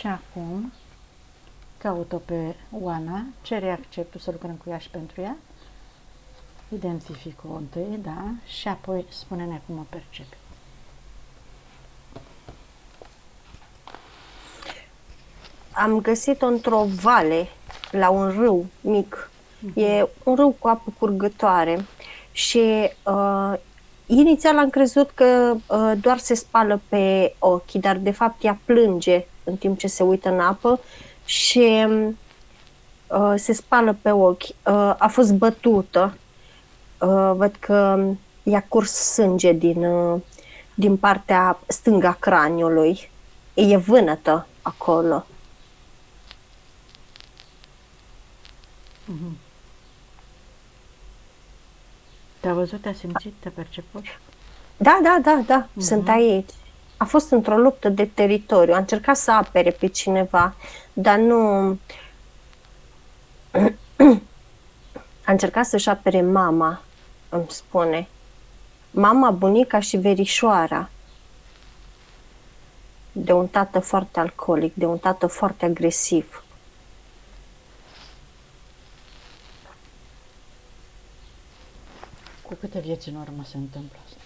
Și acum caut-o pe Oana, cere acceptul să lucrăm cu ea și pentru ea. Identific-o întâi, da, și apoi spune-ne cum o percepi. Am găsit-o într-o vale, la un râu mic. E un râu cu apă curgătoare și inițial am crezut că doar se spală pe ochi, dar de fapt ea plânge în timp ce se uită în apă și se spală pe ochi. A fost bătută. Văd că i-a curs sânge din partea stângă a craniului. E vânătă acolo. Te-a văzut, te-a simțit, te-a perceput? Da, sunt aici. A fost într-o luptă de teritoriu. A încercat să apere pe cineva, dar nu... A încercat să-și apere mama, îmi spune. Mama, bunica și verișoara. De un tată foarte alcoolic, de un tată foarte agresiv. Cu câte vieți în urmă se întâmplă asta?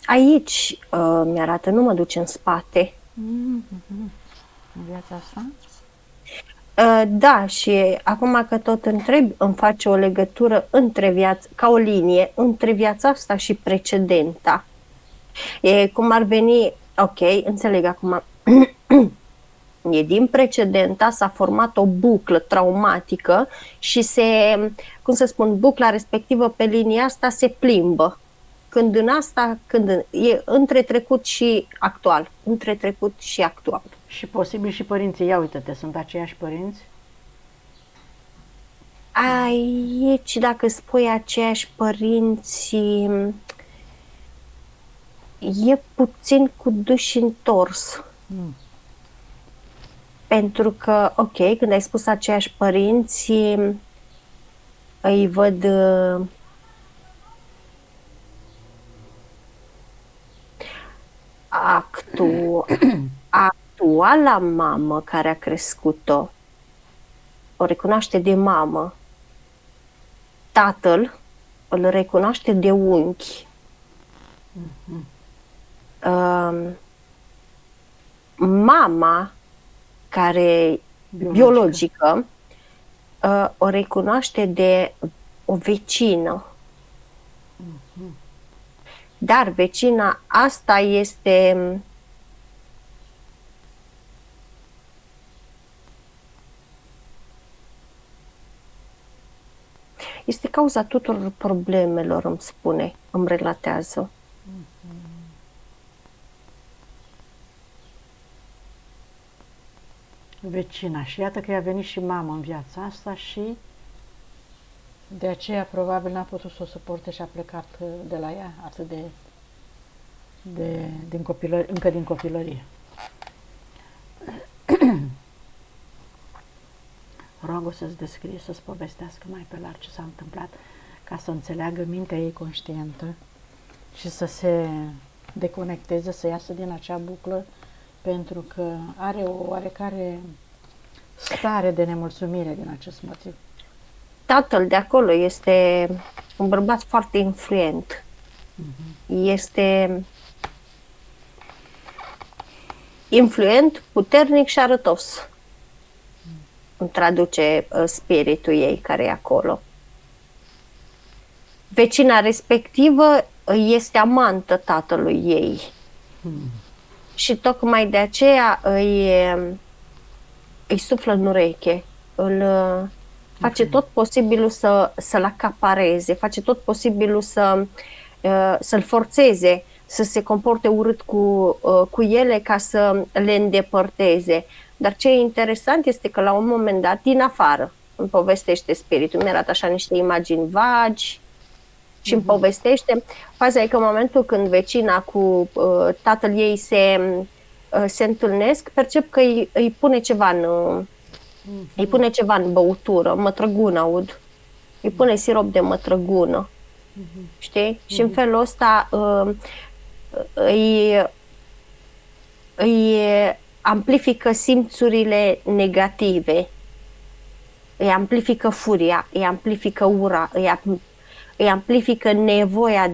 Aici mi-arată, nu mă duce în spate. În viața asta? Da, și acum că tot întreb, îmi face o legătură între viața, ca o linie, între viața asta și precedenta. E cum ar veni, ok, înțeleg acum, e din precedenta, s-a format o buclă traumatică și se, cum să spun, bucla respectivă pe linia asta se plimbă. Când în asta, e între trecut și actual, între trecut și actual. Și posibil și părinții, ia uite-te, sunt aceiași părinți? Aici, dacă spui aceiași părinți, e puțin cu duș întors. Pentru că, ok, când ai spus aceiași părinți, îi văd actuala mamă care a crescut-o, o recunoaște de mamă. Tatăl îl recunoaște de unchi. Mama, care biologică, o recunoaște de o vecină. Dar vecina asta este cauza tuturor problemelor, îmi spune, îmi relatează. Vecina. Și iată că i-a venit și mama în viața asta și de aceea probabil n-a putut să o suporte și a plecat de la ea atât încă din copilărie. Rog-o să-ți descrie, să-ți povestească mai pe larg ce s-a întâmplat, ca să înțeleagă mintea ei conștientă și să se deconecteze, să iasă din acea buclă, pentru că are o oarecare stare de nemulțumire din acest motiv. Tatăl de acolo este un bărbat foarte influent. Este influent, puternic și arătos. Îmi traduce spiritul ei care e acolo. Vecina respectivă este amantă tatălui ei. Și tocmai de aceea îi suflă în ureche, face tot posibilul să-l acapareze, face tot posibilul să-l forțeze să se comporte urât cu ele ca să le îndepărteze. Dar ce e interesant este că la un moment dat, din afară, îmi povestește spiritul, mi arată așa niște imagini vagi și îmi povestește. Faza e că în momentul când vecina cu tatăl ei se întâlnesc, percep că îi pune ceva îi pune ceva în băutură, mătrăgună aud. Îi pune sirop de mătrăgună. Știi? Și în felul ăsta îi amplifică simțurile negative, îi amplifică furia, îi amplifică ura, îi amplifică nevoia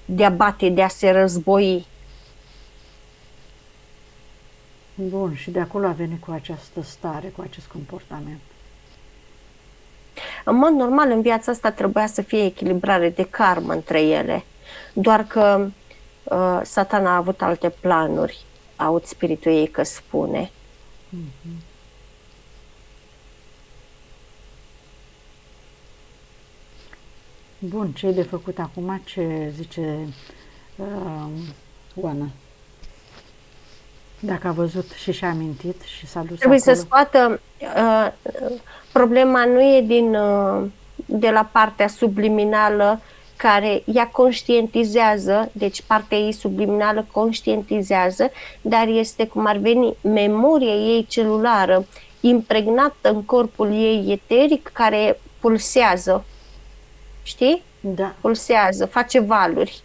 de a bate, de a se război. Bun, și de acolo a venit cu această stare, cu acest comportament. În mod normal, în viața asta trebuia să fie echilibrare de karmă între ele, doar că Satana a avut alte planuri, aud spiritul ei că spune. Bun, ce e de făcut acum? Ce zice Oana? Dacă a văzut și și-a amintit și s-a dus Trebuie acolo. să scoată, problema nu e de la partea subliminală care ea conștientizează, deci partea ei subliminală conștientizează, dar este cum ar veni memoria ei celulară impregnată în corpul ei eteric care pulsează. Știi? Da. Pulsează, face valuri.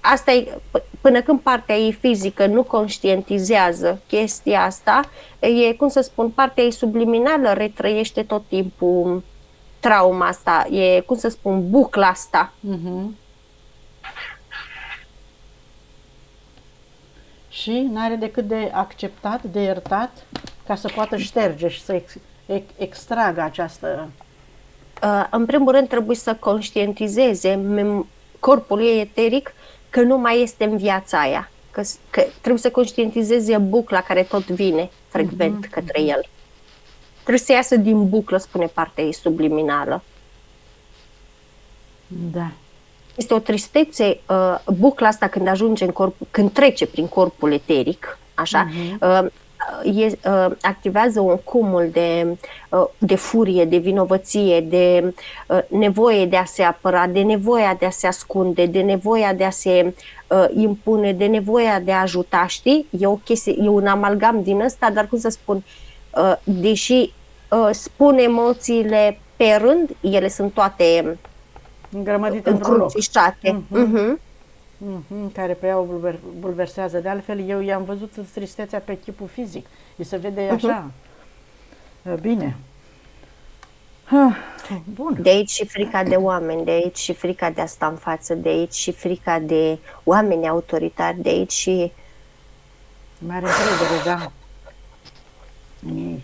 Asta e, până când partea ei fizică nu conștientizează chestia asta, e, cum să spun, partea ei subliminală retrăiește tot timpul trauma asta, e, cum să spun, bucla asta. Și n-are decât de acceptat, de iertat, ca să poată șterge și să extragă această... În primul rând trebuie să conștientizeze corpul ei eteric că nu mai este în viața aia, că trebuie să conștientizeze bucla care tot vine frecvent către el. Trebuie să iasă din buclă, spune partea ei subliminală. Da. Este o tristețe, bucla asta când ajunge în corp, când trece prin corpul eteric, așa, activează un cumul de furie, de vinovăție, de nevoie de a se apăra, de nevoia de a se ascunde, de nevoia de a se impune, de nevoia de a ajuta, știi? E o chestie, e un amalgam din ăsta, dar cum să spun, deși spun emoțiile pe rând, ele sunt toate îngrămădite într-un loc. Care pe ea o bulversează. De altfel, eu i-am văzut tristețea pe chipul fizic. Îi se vede așa. Bine. Bun. De aici și frica de oameni, de aici și frica de a sta în față, de aici și frica de oameni autoritari, de aici și... Mare încredere, da. În ei.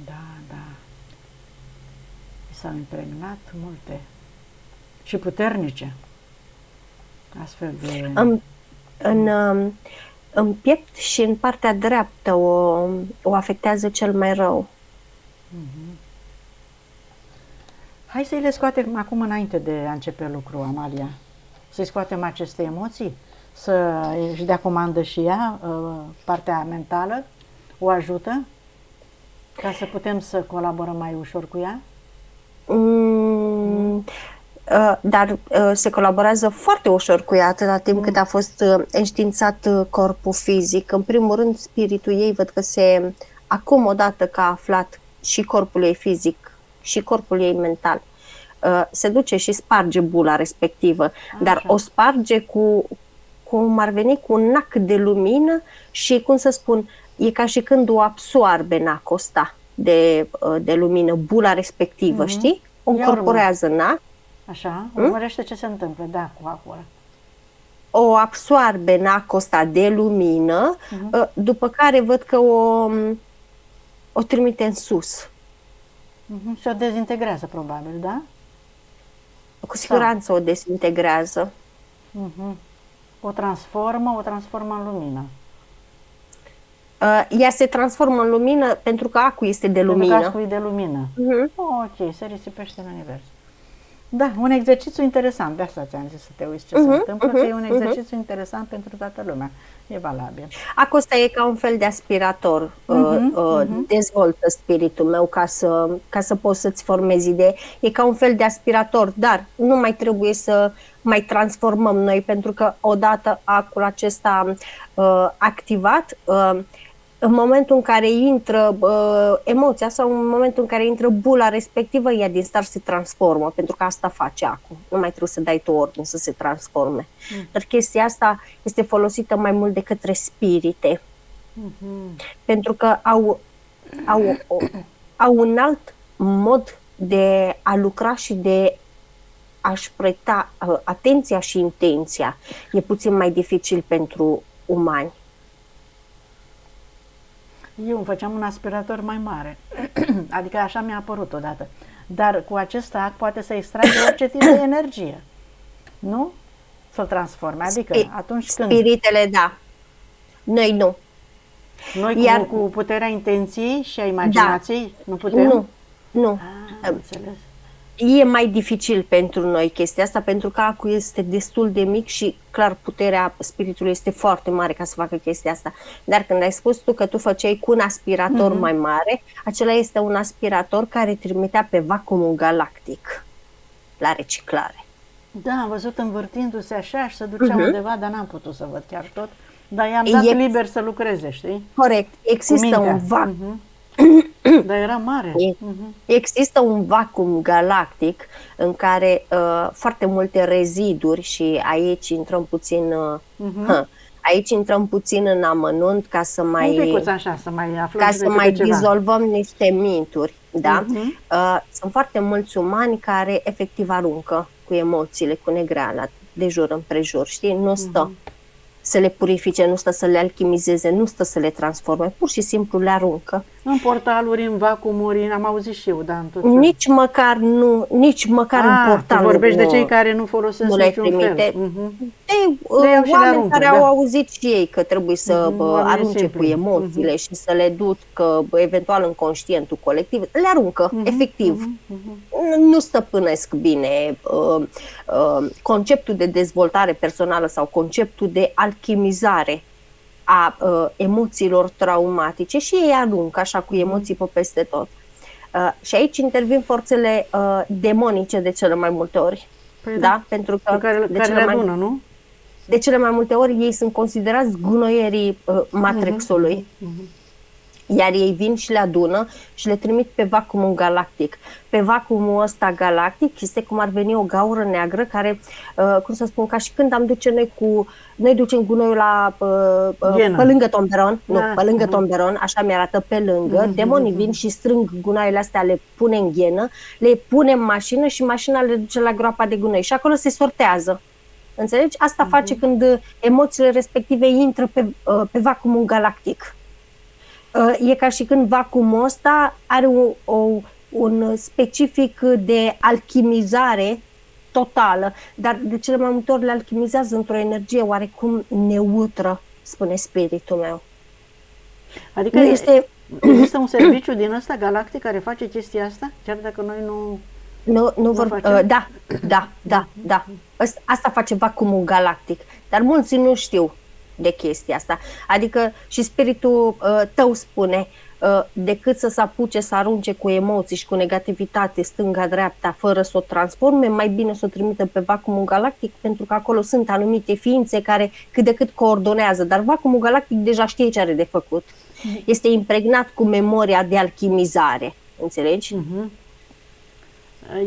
Da, da. S-au impregnat multe. Și puternice. Astfel de... În piept și în partea dreaptă o afectează cel mai rău. Hai să-i le scoatem acum înainte de a începe lucru, Amalia. Să-i scoatem aceste emoții, și dea comandă și ea, partea mentală, o ajută, ca să putem să colaborăm mai ușor cu ea? Dar se colaborează foarte ușor cu ea atâta timp cât a fost înștiințat corpul fizic. În primul rând, spiritul ei, văd că acum odată că a aflat și corpul ei fizic și corpul ei mental, se duce și sparge bula respectivă, dar o sparge cum ar veni cu un nac de lumină și, cum să spun, e ca și când o absoarbe nacul ăsta de lumină, bula respectivă, știi? O încorporează nac. Așa, urmărește ce se întâmplă, da, cu acolo. O absoarbe nacul ăsta de lumină, după care văd că o trimite în sus. Și o dezintegrează, probabil, da? Cu siguranță o dezintegrează. O transformă în lumină. Ea se transformă în lumină pentru că acul este de lumină. Pentru că acul e de lumină. Ok, se risipește în univers. Da, un exercițiu interesant, de asta ți-am zis să te uiți ce se întâmplă, că e un exercițiu interesant pentru toată lumea, e valabil. Acul ăsta e ca un fel de aspirator, dezvoltă spiritul meu ca să poți să-ți formezi idee, e ca un fel de aspirator, dar nu mai trebuie să mai transformăm noi, pentru că odată acul acesta activat, în momentul în care intră emoția sau în momentul în care intră bula respectivă, ea din start se transformă, pentru că asta face acum. Nu mai trebuie să dai tu ordine să se transforme. Dar chestia asta este folosită mai mult de către spirite, pentru că au un alt mod de a lucra și de a-și proiecta atenția și intenția. E puțin mai dificil pentru umani. Eu îmi făceam un aspirator mai mare, adică așa mi-a apărut odată. Dar cu acest act poate să extragă orice tip de energie, nu? Să-l transforme, adică atunci când... Spiritele, da. Noi nu. Noi cu puterea intenției și a imaginației nu putem? Nu. Înțeles. E mai dificil pentru noi chestia asta, pentru că acul este destul de mic și clar puterea spiritului este foarte mare ca să facă chestia asta. Dar când ai spus tu că tu făceai cu un aspirator mai mare, acela este un aspirator care trimitea pe vacuumul galactic la reciclare. Da, am văzut învârtindu-se așa și se ducea undeva, dar n-am putut să văd chiar tot. Dar i-am dat liber să lucreze, știi? Corect. Există un vacuum. Dar era mare. Există un vacuum galactic în care foarte multe reziduri, și aici intrăm puțin aici intrăm puțin în amănunt ca să mai așa, să mai aflăm, ca să mai dizolvăm niște mituri, da? Sunt foarte mulți umani care efectiv aruncă cu emoțiile, cu negreala de jur împrejur, știi? Nu stă să le purifice, nu stă să le alchimizeze, nu stă să le transforme, pur și simplu le aruncă. În portaluri, în vacuumuri, am auzit și eu, da, în tot nici măcar în portaluri. Tu vorbești de cei care nu folosesc niciun fel. De oameni care au auzit și ei că trebuie să arunce cu emoțiile și să le ducă eventual în conștientul colectiv, le aruncă, efectiv. Nu stăpânesc bine conceptul de dezvoltare personală sau conceptul de alchimizare a emoțiilor traumatice și ei aruncă așa cu emoții pe peste tot. Și aici intervin forțele demonice de cele mai multe ori. Păi da? Pentru că care le adună, nu? De cele mai multe ori ei sunt considerați gunoierii Matrixului. Iar ei vin și le adună și le trimit pe vacuumul galactic. Pe vacuumul ăsta galactic este cum ar veni o gaură neagră care, cum să spun, ca și când am duce noi ducem gunoiul la pe lângă tomberon, pe lângă tomberon, așa mi-arată pe lângă, demonii vin și strâng gunoaiele astea, le pune în ghenă, le pune în mașină și mașina le duce la groapa de gunoi și acolo se sortează. Înțelegi? Asta face când emoțiile respective intră pe vacuumul galactic. E ca și când vacuumul ăsta are un specific de alchimizare totală, dar de cele mai multe ori le alchimizează într-o energie oarecum neutră, spune spiritul meu. Adică există un serviciu din ăsta galactic care face chestia asta, chiar dacă noi nu facem? Da. Asta face vacuumul galactic, dar mulți nu știu de chestia asta. Adică și spiritul tău spune, decât să se apuce să arunce cu emoții și cu negativitate stânga-dreapta fără să o transforme, mai bine să o trimită pe vacuumul galactic, pentru că acolo sunt anumite ființe care cât de cât coordonează, dar vacuumul galactic deja știe ce are de făcut. Este impregnat cu memoria de alchimizare. Înțelegi?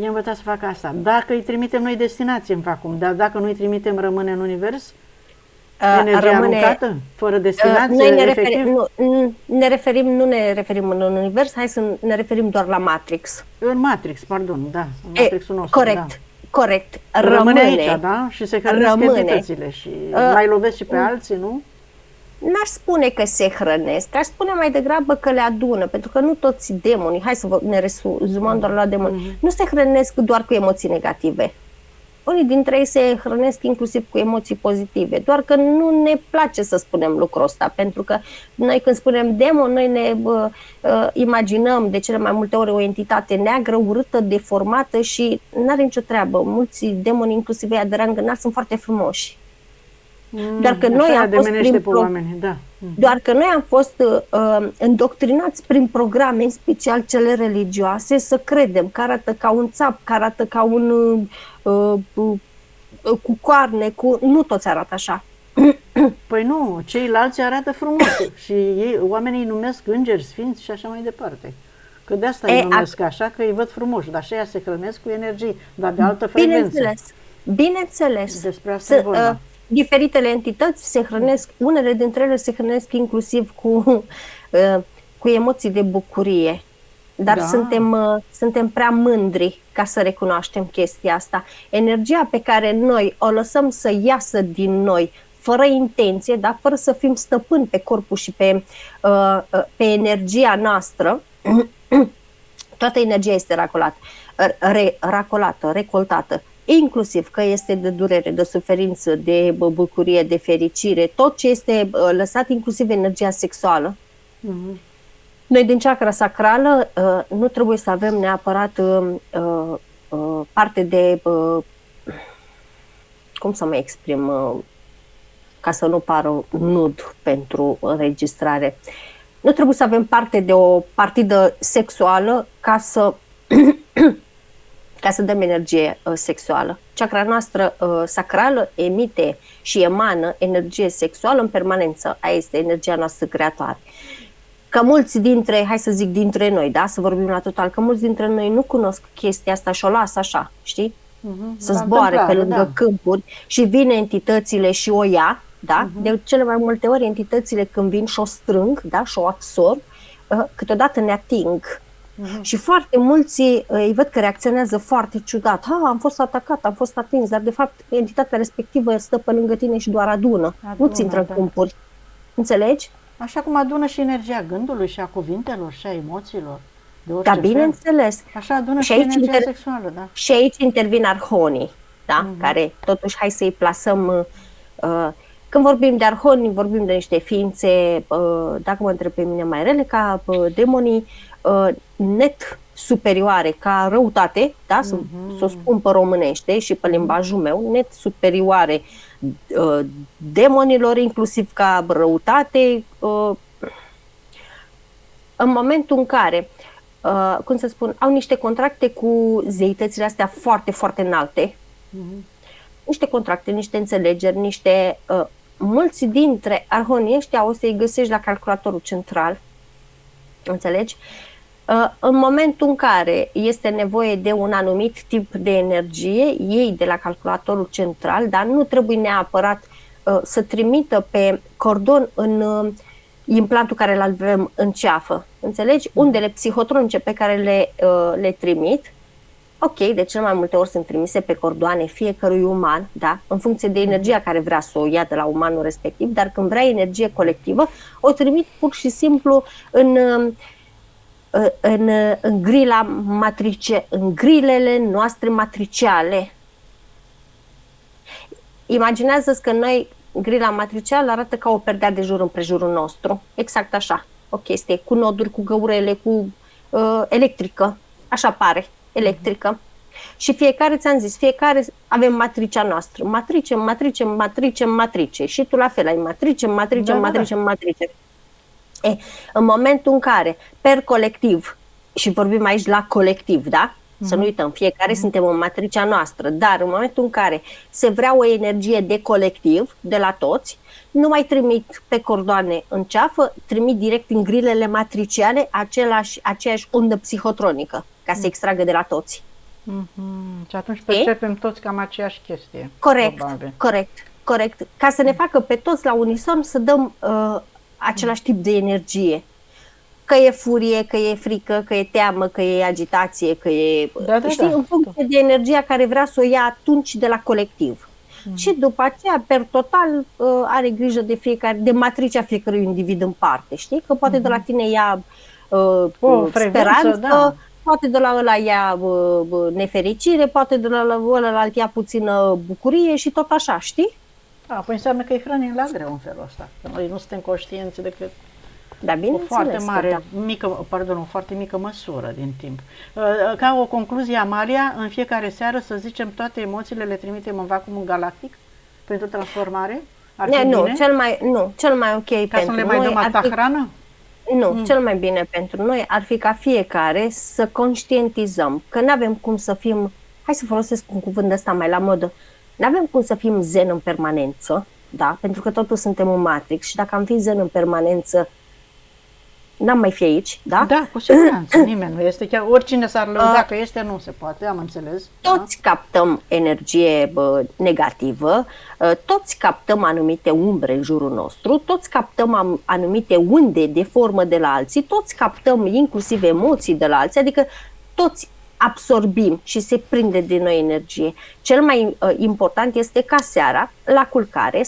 E învățat să facă asta. Dacă îi trimitem noi destinație în vacuum, dar dacă nu îi trimitem, rămâne în univers? Energia aruncată? Fără destinație? Noi nu ne referim în univers, hai să ne referim doar la Matrix. În Matrix, pardon, da. În Matrixul nostru, corect. Rămâne aici, da? Și se hrănesc entitățile și mai lovesc și pe alții, nu? N-aș spune că se hrănesc, aș spune mai degrabă că le adună, pentru că nu toți demonii, hai să ne rezumăm doar la demoni, nu se hrănesc doar cu emoții negative. Unii dintre ei se hrănesc inclusiv cu emoții pozitive, doar că nu ne place să spunem lucrul ăsta, pentru că noi când spunem demon, noi ne imaginăm de cele mai multe ori o entitate neagră, urâtă, deformată și n-are nicio treabă. Mulți demoni, inclusiv ăia de rang înalt, sunt foarte frumoși. Doar că noi am fost îndoctrinați prin programe, în special cele religioase, să credem că arată ca un țap, că arată ca un cu coarne, nu toți arată așa. Păi nu, ceilalți arată frumos și ei, oamenii îi numesc îngeri, sfinți și așa mai departe. Că de asta îi numesc așa, că îi văd frumoși, dar așa se hrănesc cu energie, dar de altă frecvență. Bineînțeles. Despre asta e vorba. Diferitele entități se hrănesc, unele dintre ele se hrănesc inclusiv cu emoții de bucurie. Dar suntem prea mândri ca să recunoaștem chestia asta. Energia pe care noi o lăsăm să iasă din noi, fără intenție, da? Fără să fim stăpâni pe corpul și pe energia noastră, toată energia este racolată, recoltată, inclusiv că este de durere, de suferință, de bucurie, de fericire, tot ce este lăsat, inclusiv energia sexuală. Noi din chakra sacrală nu trebuie să avem neapărat parte de, cum să mă exprim, ca să nu pară nud pentru înregistrare. Nu trebuie să avem parte de o partidă sexuală ca să dăm energie sexuală. Chakra noastră sacrală emite și emană energie sexuală în permanență. Aia este energia noastră creatoare. Că mulți dintre noi, da, să vorbim la total, că mulți dintre noi nu cunosc chestia asta și o lasă așa, știi? Să zboare pe lângă câmpuri și vin entitățile și o ia, da? De cele mai multe ori entitățile când vin și o strâng, da, și o absorb, câteodată ne ating. Și foarte mulți îi văd că reacționează foarte ciudat. Am fost atacat, am fost atins, dar de fapt entitatea respectivă stă pe lângă tine și doar adună. Nu-ți intră în câmpuri. Înțelegi? Așa cum adună și energia gândului și a cuvintelor și a emoțiilor. Da, bineînțeles. Așa adună și energia sexuală, da. Și aici intervin arhonii, da? Care totuși, hai să-i plasăm... Când vorbim de arhoni, vorbim de niște ființe, dacă mă întreb pe mine, mai rele ca demonii, net superioare ca răutate, da? Să o spun pe românește și pe limbajul meu, net superioare demonilor, inclusiv ca răutate, în momentul în care, cum să spun, au niște contracte cu zeitățile astea foarte, foarte înalte, niște contracte, niște înțelegeri, mulți dintre arhonii ăștia o să-i găsești la calculatorul central, înțelegi? În momentul în care este nevoie de un anumit tip de energie, ei de la calculatorul central, dar nu trebuie neapărat să trimită pe cordon în implantul care îl avem în ceafă. Înțelegi? Undele psihotronice pe care le trimit, ok, de cel mai multe ori sunt trimise pe cordoane fiecărui uman, da? În funcție de energia care vrea să o ia de la umanul respectiv, dar când vrea energie colectivă, o trimit pur și simplu în grila matrice, în grilele noastre matriciale. Imaginează-ți că noi, grila matricială arată ca o perdea de jur împrejurul nostru. Exact așa. O chestie cu noduri, cu găurele, cu electrică. Așa pare, electrică. Și fiecare, ți-am zis, fiecare avem matricea noastră. Matrice. Și tu la fel ai matrice. În momentul în care, per colectiv, și vorbim aici la colectiv, da? Să nu uităm, fiecare suntem în matricea noastră, dar în momentul în care se vrea o energie de colectiv, de la toți, nu mai trimit pe cordoane în ceafă, trimit direct în grilele matriciale aceeași undă psihotronică, ca să extragă de la toți. Și atunci percepem toți cam aceeași chestie. Corect. Ca să ne facă pe toți la unison să dăm același tip de energie. Că e furie, că e frică, că e teamă, că e agitație, că e... în funcție de energia care vrea să o ia atunci de la colectiv. Și după aceea, per total, are grijă de de matricea fiecărui individ în parte. Știi? Că poate de la tine ia speranță, poate de la ăla ia nefericire, poate de la ăla ia puțină bucurie și tot așa, știi? Păi înseamnă că îi hrănim la greu în felul ăsta. Că noi nu suntem conștienți decât o foarte mică măsură din timp. Ca o concluzie, Amalia, în fiecare seară, să zicem, toate emoțiile le trimitem în vacuumul galactic pentru transformare? Cel mai ok ca pentru să nu le mai dăm atâta hrană? Nu, cel mai bine pentru noi ar fi ca fiecare să conștientizăm că nu avem cum să fim, hai să folosesc un cuvânt ăsta mai la modă, nu avem cum să fim zen în permanență, da? Pentru că totul suntem în Matrix și dacă am fi zen în permanență, n-am mai fi aici, da? Da, cu siguranță, nimeni nu este, chiar oricine s-ar lăuda că este, nu se poate, am înțeles. Toți captăm energie negativă, toți captăm anumite umbre în jurul nostru, toți captăm anumite unde de formă de la alții, toți captăm inclusiv emoții de la alții, adică toți absorbim și se prinde din noi energie. Cel mai important este ca seara, la culcare,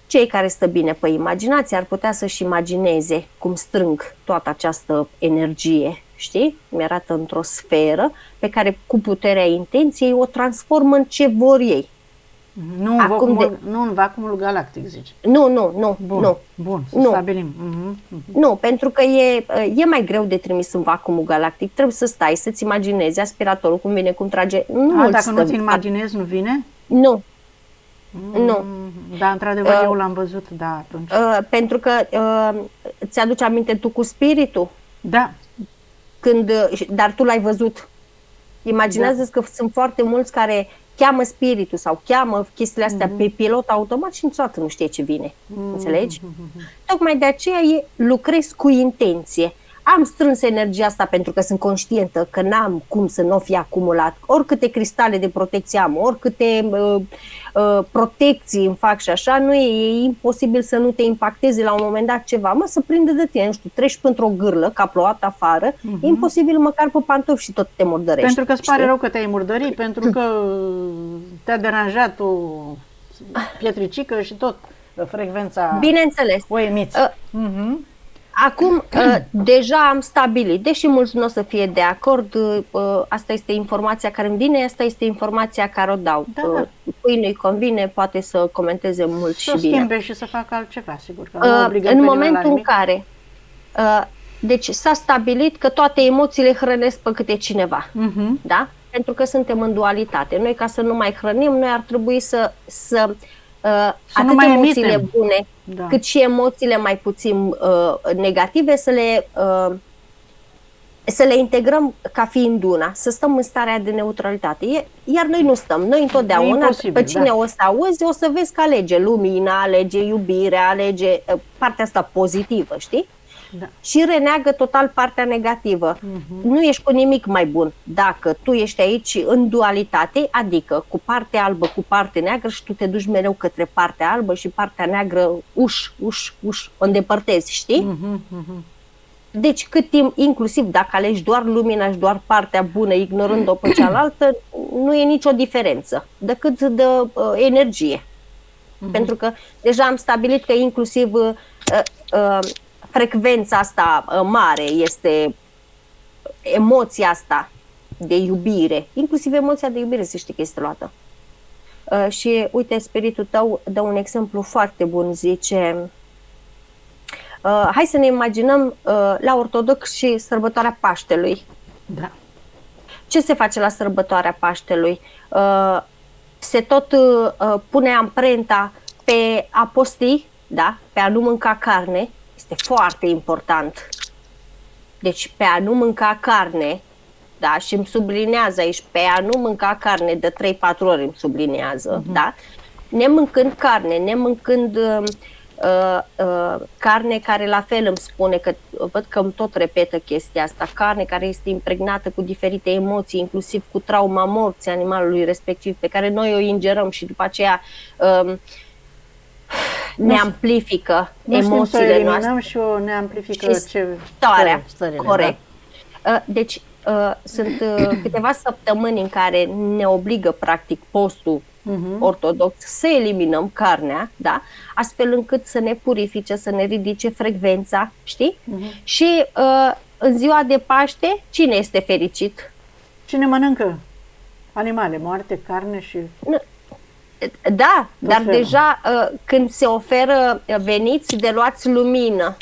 cei care stă bine pe imaginație ar putea să-și imagineze cum strâng toată această energie, știi? Mi-arată într-o sferă pe care cu puterea intenției o transformă în ce vor ei. Nu în vacuumul galactic, zici. Nu. Bun, să stabilim. Nu, pentru că e mai greu de trimis în vacuumul galactic. Trebuie să stai, să-ți imaginezi aspiratorul, cum vine, cum trage. Dacă nu ți imaginezi, nu vine? Nu. Nu. Da, într-adevăr, eu l-am văzut, da, atunci. Pentru că ți-aduci aminte tu cu spiritul? Da. Dar tu l-ai văzut. Imaginează-ți că sunt foarte mulți care cheamă spiritul sau cheamă chestiile astea pe pilot automat și niciodată nu știe ce vine. Înțelegi? Tocmai de aceea lucrez cu intenție. Am strâns energia asta pentru că sunt conștientă că n-am cum să nu o fi acumulat. Oricâte cristale de protecție am, oricâte protecții îmi fac și așa, e imposibil să nu te impacteze la un moment dat ceva. Să prinde de tine, nu știu, treci într-o gârlă, ca plouat afară, e imposibil măcar pe pantofi și tot te murdărești. Pentru că îți pare rău că te-ai murdărit, pentru că te-a deranjat o pietricică și tot frecvența. Bineînțeles. O emiți. Acum, deja am stabilit, deși mulți nu o să fie de acord, asta este informația care îmi vine, asta este informația care o dau. Da. Cui nu-i convine, poate să comenteze mult și bine. Să schimbe și să facă altceva, sigur. Că nu obligăm în momentul în care, deci s-a stabilit că toate emoțiile hrănesc pe câte cineva, da? Pentru că suntem în dualitate. Noi, ca să nu mai hrănim, noi ar trebui să atât emoțiile bune, cât și emoțiile mai puțin negative, să le integrăm ca fiind una, să stăm în starea de neutralitate. Iar noi nu stăm. Noi întotdeauna, pe cine o să auzi, o să vezi că alege lumina, alege iubirea, alege partea asta pozitivă, știi? Da. Și reneagă total partea negativă. Nu ești cu nimic mai bun dacă tu ești aici în dualitate, adică cu partea albă, cu partea neagră și tu te duci mereu către partea albă și partea neagră o îndepărtezi, știi? Deci cât timp, inclusiv dacă alegi doar lumina și doar partea bună, ignorând-o pe cealaltă, nu e nicio diferență decât de energie. Pentru că deja am stabilit că inclusiv frecvența asta mare este emoția asta de iubire, inclusiv emoția de iubire, să știi că este luată. Și uite, spiritul tău dă un exemplu foarte bun, zice, hai să ne imaginăm la ortodox și sărbătoarea Paștelui. Da. Ce se face la sărbătoarea Paștelui? Se tot pune amprenta pe apostii, da? Pe a nu mânca carne. Este foarte important. Deci pe a nu mânca carne, da, și îmi sublinează aici, pe a nu mânca carne de 3-4 ori îmi sublinează, da? Nemâncând carne, nemâncând carne care la fel îmi spune, că văd că îmi tot repetă chestia asta, carne care este impregnată cu diferite emoții, inclusiv cu trauma morții animalului respectiv, pe care noi o ingerăm și după aceea ne amplifică emoțiile noastre. Și ne amplifică starea. Corect. Da. Deci sunt câteva săptămâni în care ne obligă practic postul ortodox să eliminăm carnea, da? Astfel încât să ne purifice, să ne ridice frecvența, știi? Și în ziua de Paște, cine este fericit? Cine mănâncă animale moarte, carne și... Da, dar deja când se oferă veniți de luați lumină,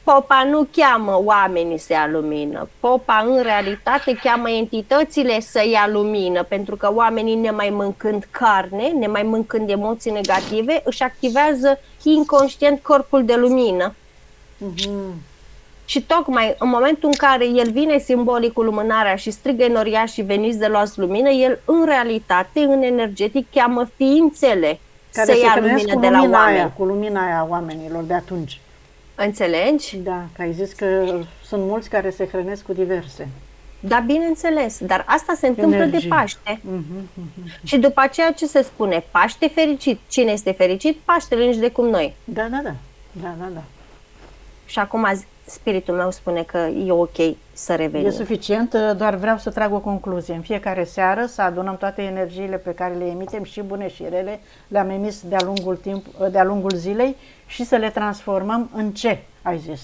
Popa nu cheamă oamenii să ia lumină. Popa în realitate cheamă entitățile să ia lumină, pentru că oamenii, nemai mâncând carne, nemai mâncând emoții negative, își activează inconștient corpul de lumină. Și tocmai în momentul în care el vine simbolic cu lumânarea și strigă în și veniți de luați lumină, el în realitate, în energetic, cheamă ființele care să se ia hrănesc lumină cu de la lumina oameni. aia, cu lumina aia a oamenilor de atunci. Înțelegi? Da, că ai zis că sunt mulți care se hrănesc cu diverse. Da, bineînțeles, dar asta se întâmplă Energii. de Paște. Și după aceea ce se spune? Paște fericit. Cine este fericit? Paștele, nici de cum noi. Da, da, da. Da, da, da. Și acum spiritul meu spune că e ok să revenim. E suficient, doar vreau să trag o concluzie. În fiecare seară să adunăm toate energiile pe care le emitem, și bune și rele, le-am emis de-a lungul zilei, și să le transformăm în ce ai zis?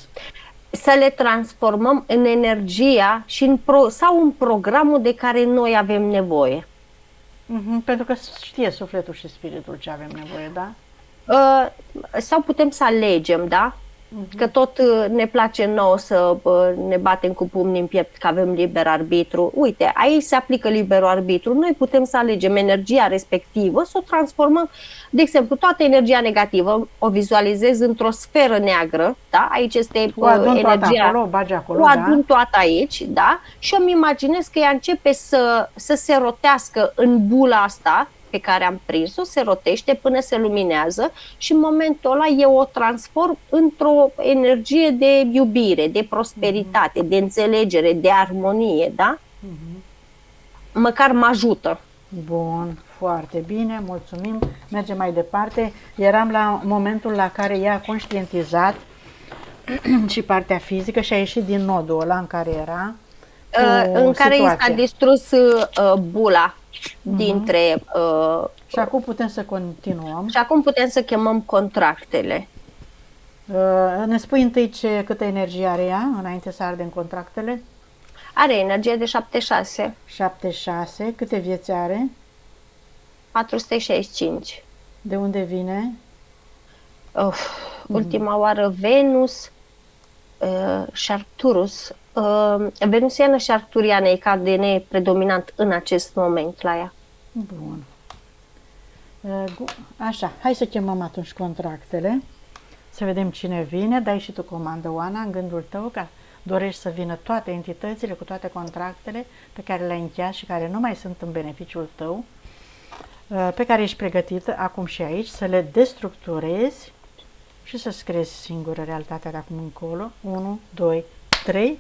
Să le transformăm în energia și sau în programul de care noi avem nevoie. Pentru că știe sufletul și spiritul ce avem nevoie, da? Sau putem să alegem, da? Că tot ne place nouă să ne batem cu pumnii în piept că avem liber arbitru. Uite, aici se aplică liberul arbitru. Noi putem să alegem energia respectivă, să o transformăm. De exemplu, toată energia negativă o vizualizez într-o sferă neagră, da? Aici este o adun energia. Toată acolo, o bagi acolo, o adun toată aici, da? Și îmi imaginez că ea începe să se rotească în bula asta pe care am prins-o, se rotește până se luminează și în momentul ăla eu o transform într-o energie de iubire, de prosperitate, de înțelegere, de armonie, da? Măcar mă ajută. Bun, foarte bine, mulțumim. Mergem mai departe. Eram la momentul la care ea a conștientizat și partea fizică și a ieșit din nodul ăla în care era. În care i s-a distrus bula dintre... Și acum putem să continuăm. Și acum putem să chemăm contractele. Ne spui întâi câtă energie are ea, înainte să ardem contractele? Are energie de 76. 76. Câte vieți are? 465. De unde vine? Ultima oară Venus și Arcturus. Venusiană și arcturiană e ca ADN predominant în acest moment la ea. Bun. Așa, hai să chemăm atunci contractele, să vedem cine vine. Dai și tu comandă, Oana, în gândul tău, că dorești să vină toate entitățile cu toate contractele pe care le-ai încheiat și care nu mai sunt în beneficiul tău, pe care ești pregătită acum și aici, să le destructurezi și să-ți creezi singură realitatea de acum încolo. 1, 2, 3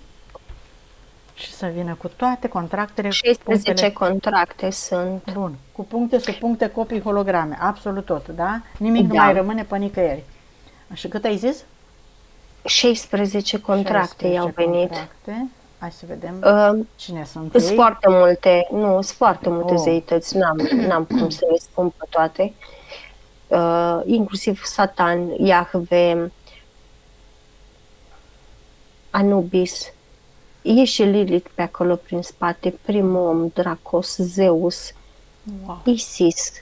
și să vină cu toate contractele. 16 contracte sunt. Bun. Cu puncte, subpuncte, copii, holograme. Absolut tot, da? Nimic nu mai rămâne pe nicăieri. Și cât ai zis? 16 contracte i-au venit. Contracte. Hai să vedem cine sunt ei. Sunt foarte multe, sunt foarte multe zeități, n-am cum să le spun pe toate. Inclusiv Satan, Iahve, Anubis. E și Lilith pe acolo prin spate, primul om, Dracos, Zeus, Isis,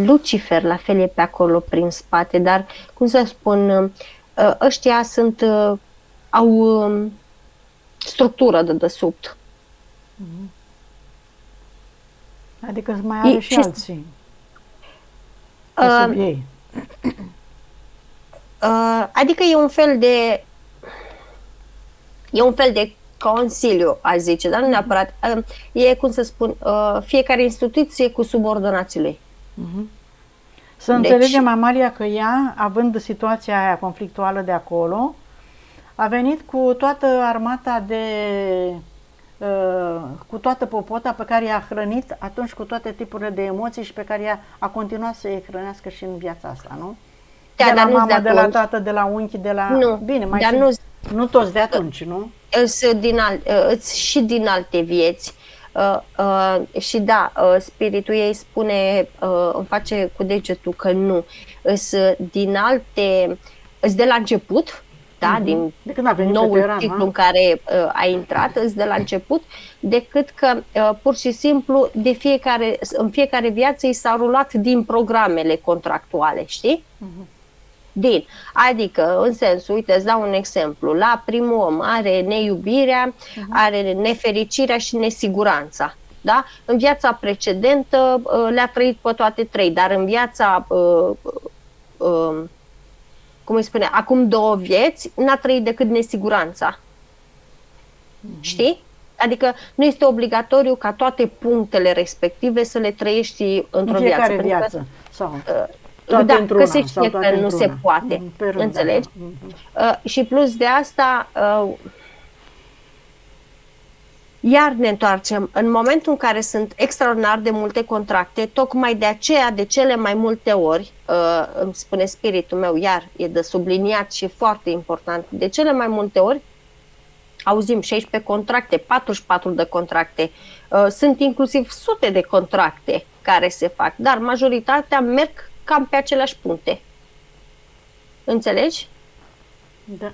Lucifer la fel e pe acolo prin spate, dar, cum să spun, ăștia au structură de desubt. Adică mai are și alții sub ei. Adică e un fel de consiliu, aș zice, dar nu neapărat. E, cum să spun, fiecare instituție cu subordonațiile. Să înțelegem, Amalia, că ea, având situația aia conflictuală de acolo, a venit cu toată armata cu toată popota pe care i-a hrănit atunci cu toate tipurile de emoții și pe care ea a continuat să îi hrănească și în viața asta, nu? Da, de la mama, de la tată, de la unchi, de la... Nu, bine, mai dar nu toți de atunci, nu? Și din alte vieți. Și da, spiritul ei spune, îmi face cu degetul că nu. Din alte, de la început, da, din de când a venit noul ciclu în care a intrat, de la început, decât că pur și simplu în fiecare viață i s-a rulat din programele contractuale, știi? Adică, în sensul, uite, îți dau un exemplu, la primul om are neiubirea, are nefericirea și nesiguranța, da? În viața precedentă le-a trăit pe toate trei, dar în viața cum îi spune, acum 2 vieți, n-a trăit decât nesiguranța. Știi? Adică nu este obligatoriu ca toate punctele respective să le trăiești într-o În fiecare viață. viață. Sau toate Da, într-una, că se știe sau toate că nu se într-una. poate. Pe rând, Înțelegi? da. Și plus de asta, iar ne întoarcem. În momentul în care sunt extraordinar de multe contracte, tocmai de aceea, de cele mai multe ori, îmi spune spiritul meu, iar e de subliniat și foarte important, de cele mai multe ori auzim 16 contracte, 44 de contracte, sunt inclusiv sute de contracte care se fac, dar majoritatea merg cam pe aceleași puncte. Înțelegi? Da.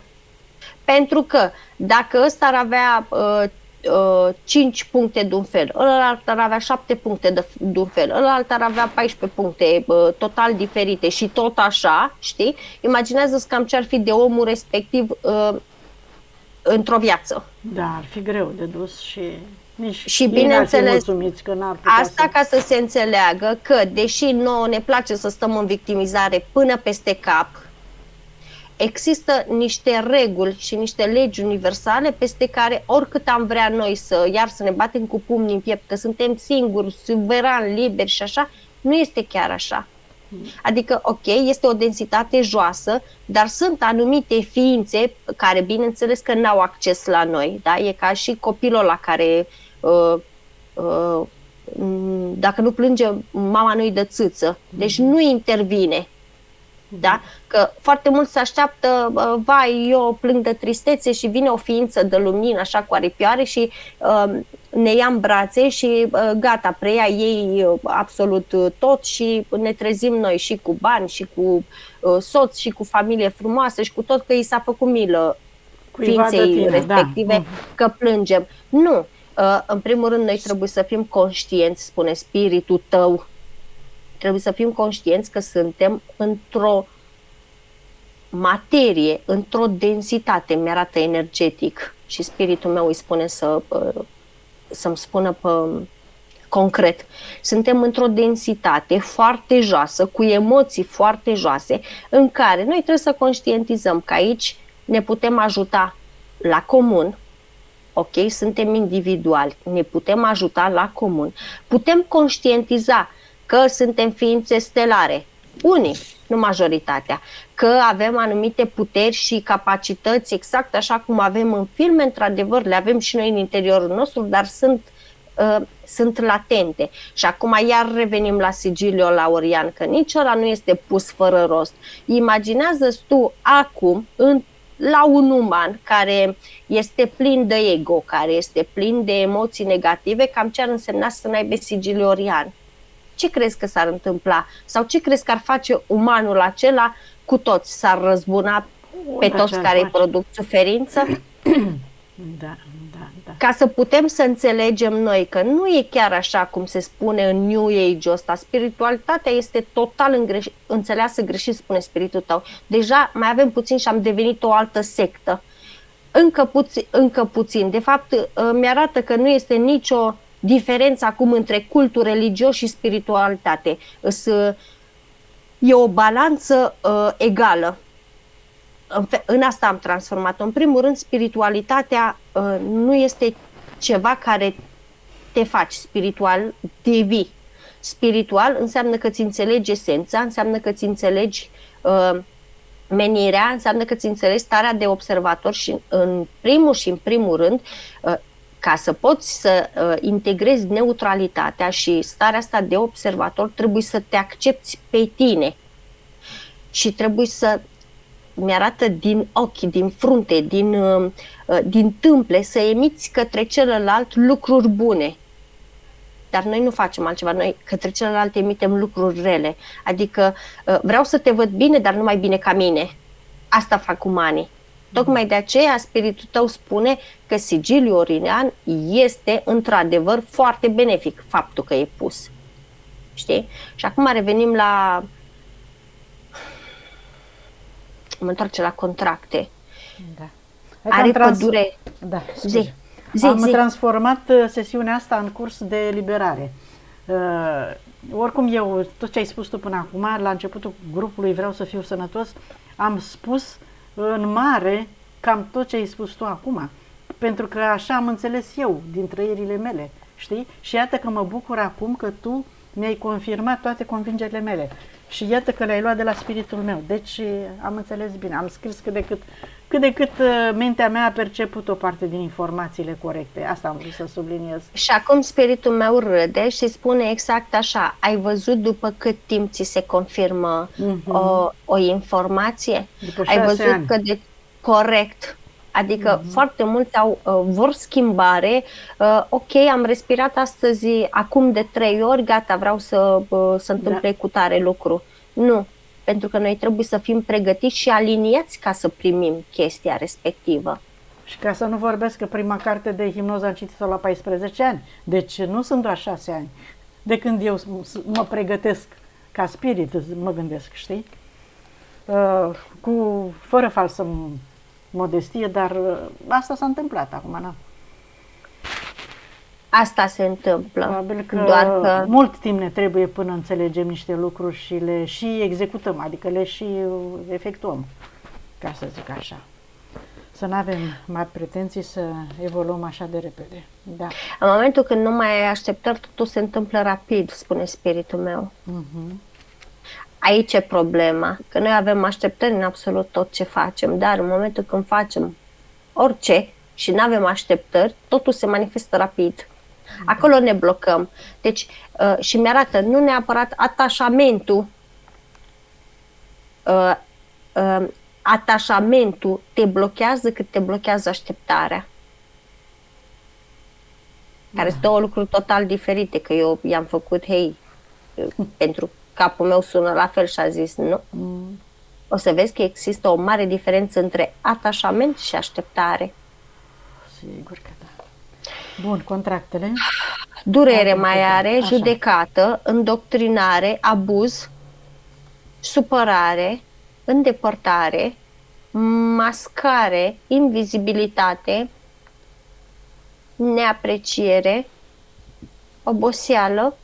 Pentru că dacă ăsta ar avea 5 puncte de un fel, ălalt ar avea 7 puncte de un fel, ălalt ar avea 14 puncte total diferite și tot așa, știi? Imaginează-ți cam ce ar fi de omul respectiv într-o viață. Da, ar fi greu de dus și nici Și ei n-ar fi bineînțeles, mulțumiți că n-ar putea asta ca să se înțeleagă că, deși nouă ne place să stăm în victimizare până peste cap, există niște reguli și niște legi universale peste care oricât am vrea noi să ne batem cu pumnii în piept, că suntem singuri, suverani, liberi și așa, nu este chiar așa. Adică, ok, este o densitate joasă, dar sunt anumite ființe care, bineînțeles că n-au acces la noi, da? E ca și copilul ăla care, dacă nu plânge, mama nu-i dă țâță, deci nu intervine. Da? Că foarte mult se așteaptă, vai, eu plâng de tristețe și vine o ființă de lumină așa cu aripioare și ne ia în brațe și gata, preia ei absolut tot și ne trezim noi și cu bani și cu soț și cu familie frumoasă și cu tot, că i s-a făcut milă ființei respective, că plângem. Nu, în primul rând noi trebuie să fim conștienți, spune spiritul tău, trebuie să fim conștienți că suntem într-o materie, într-o densitate, mi-arată energetic și spiritul meu îi spune să-mi spună concret. Suntem într-o densitate foarte joasă, cu emoții foarte joase, în care noi trebuie să conștientizăm că aici ne putem ajuta la comun. Ok, suntem individuali, ne putem ajuta la comun, putem conștientiza că suntem ființe stelare, unii, nu majoritatea, că avem anumite puteri și capacități exact așa cum avem în filme, într-adevăr le avem și noi în interiorul nostru, dar sunt latente. Și acum iar revenim la sigiliul laurian, că nici ăla nu este pus fără rost. Imaginează-ți tu acum la un uman care este plin de ego, care este plin de emoții negative, cam ce ar însemna să n-aibă sigiliul orian. Ce crezi că s-ar întâmpla? Sau ce crezi că ar face umanul acela cu toți? S-ar răzbuna pe toți care îi produc suferință? Da. Ca să putem să înțelegem noi că nu e chiar așa cum se spune în New Age ăsta. Spiritualitatea este total înțeleasă greșit, spune spiritul tău. Deja mai avem puțin și am devenit o altă sectă. Încă puțin. De fapt, mi-arată că nu este nicio diferența acum între cultul religios și spiritualitate. E o balanță egală. În asta am transformat-o. În primul rând, spiritualitatea nu este ceva care te faci spiritual, devii. Spiritual înseamnă că îți înțelegi esența, înseamnă că îți înțelegi menirea, înseamnă că îți înțelegi starea de observator și în primul rând, ca să poți să integrezi neutralitatea și starea asta de observator, trebuie să te accepti pe tine și trebuie să mi-arată din ochi, din frunte, din tâmple, să emiți către celălalt lucruri bune. Dar noi nu facem altceva, noi către celălalt emitem lucruri rele. Adică vreau să te văd bine, dar nu mai bine ca mine. Asta fac umanii. Tocmai de aceea spiritul tău spune că sigiliul orinean este într-adevăr foarte benefic, faptul că e pus. Știi? Și acum revenim la... Mă întoarce la contracte. Da. Are pădure... Da, Am transformat sesiunea asta în curs de eliberare. Oricum eu, tot ce ai spus tu până acum, la începutul grupului Vreau să fiu sănătos, am spus în mare cam tot ce ai spus tu acum, pentru că așa am înțeles eu din trăirile mele, știi? Și iată că mă bucur acum că tu mi-ai confirmat toate convingerile mele. Și iată că le-ai luat de la spiritul meu. Deci am înțeles bine, am scris cât de cât mintea mea a perceput o parte din informațiile corecte. Asta am vrut să subliniez. Și acum spiritul meu râde și spune exact așa: ai văzut după cât timp ți se confirmă o informație? După Ai 6 văzut ani. că de corect. Adică foarte mulți vor schimbare. Ok, am respirat astăzi, acum de 3 ori, gata, vreau să se întâmple cu tare lucru. Nu, pentru că noi trebuie să fim pregătiți și aliniați ca să primim chestia respectivă. Și ca să nu vorbesc că prima carte de hipnoză am citit-o la 14 ani. Deci nu sunt doar 6 ani. De când eu mă pregătesc ca spirit, mă gândesc, știi? Fără falsă modestie, dar asta s-a întâmplat acum, na. Asta se întâmplă. Probabil că doar că mult timp ne trebuie până înțelegem niște lucruri și le și executăm, adică le și efectuăm, ca să zic așa. Să nu avem mari pretenții să evoluăm așa de repede. Da. în momentul când nu mai ai așteptări, totul se întâmplă rapid, spune spiritul meu. Aici e problema, că noi avem așteptări în absolut tot ce facem, dar în momentul când facem orice și nu avem așteptări, totul se manifestă rapid. Acolo ne blocăm. Deci, și mi-arată, nu neapărat atașamentul, atașamentul te blochează cât te blochează așteptarea. Care sunt două lucruri total diferite, că eu i-am făcut, pentru capul meu sună la fel și a zis nu. O să vezi că există o mare diferență între atașament și așteptare. Sigur că da. Bun, contractele. Durere mai are, Așa. judecată, îndoctrinare, abuz, supărare, îndepărtare, mascare, invizibilitate, neapreciere, oboseală,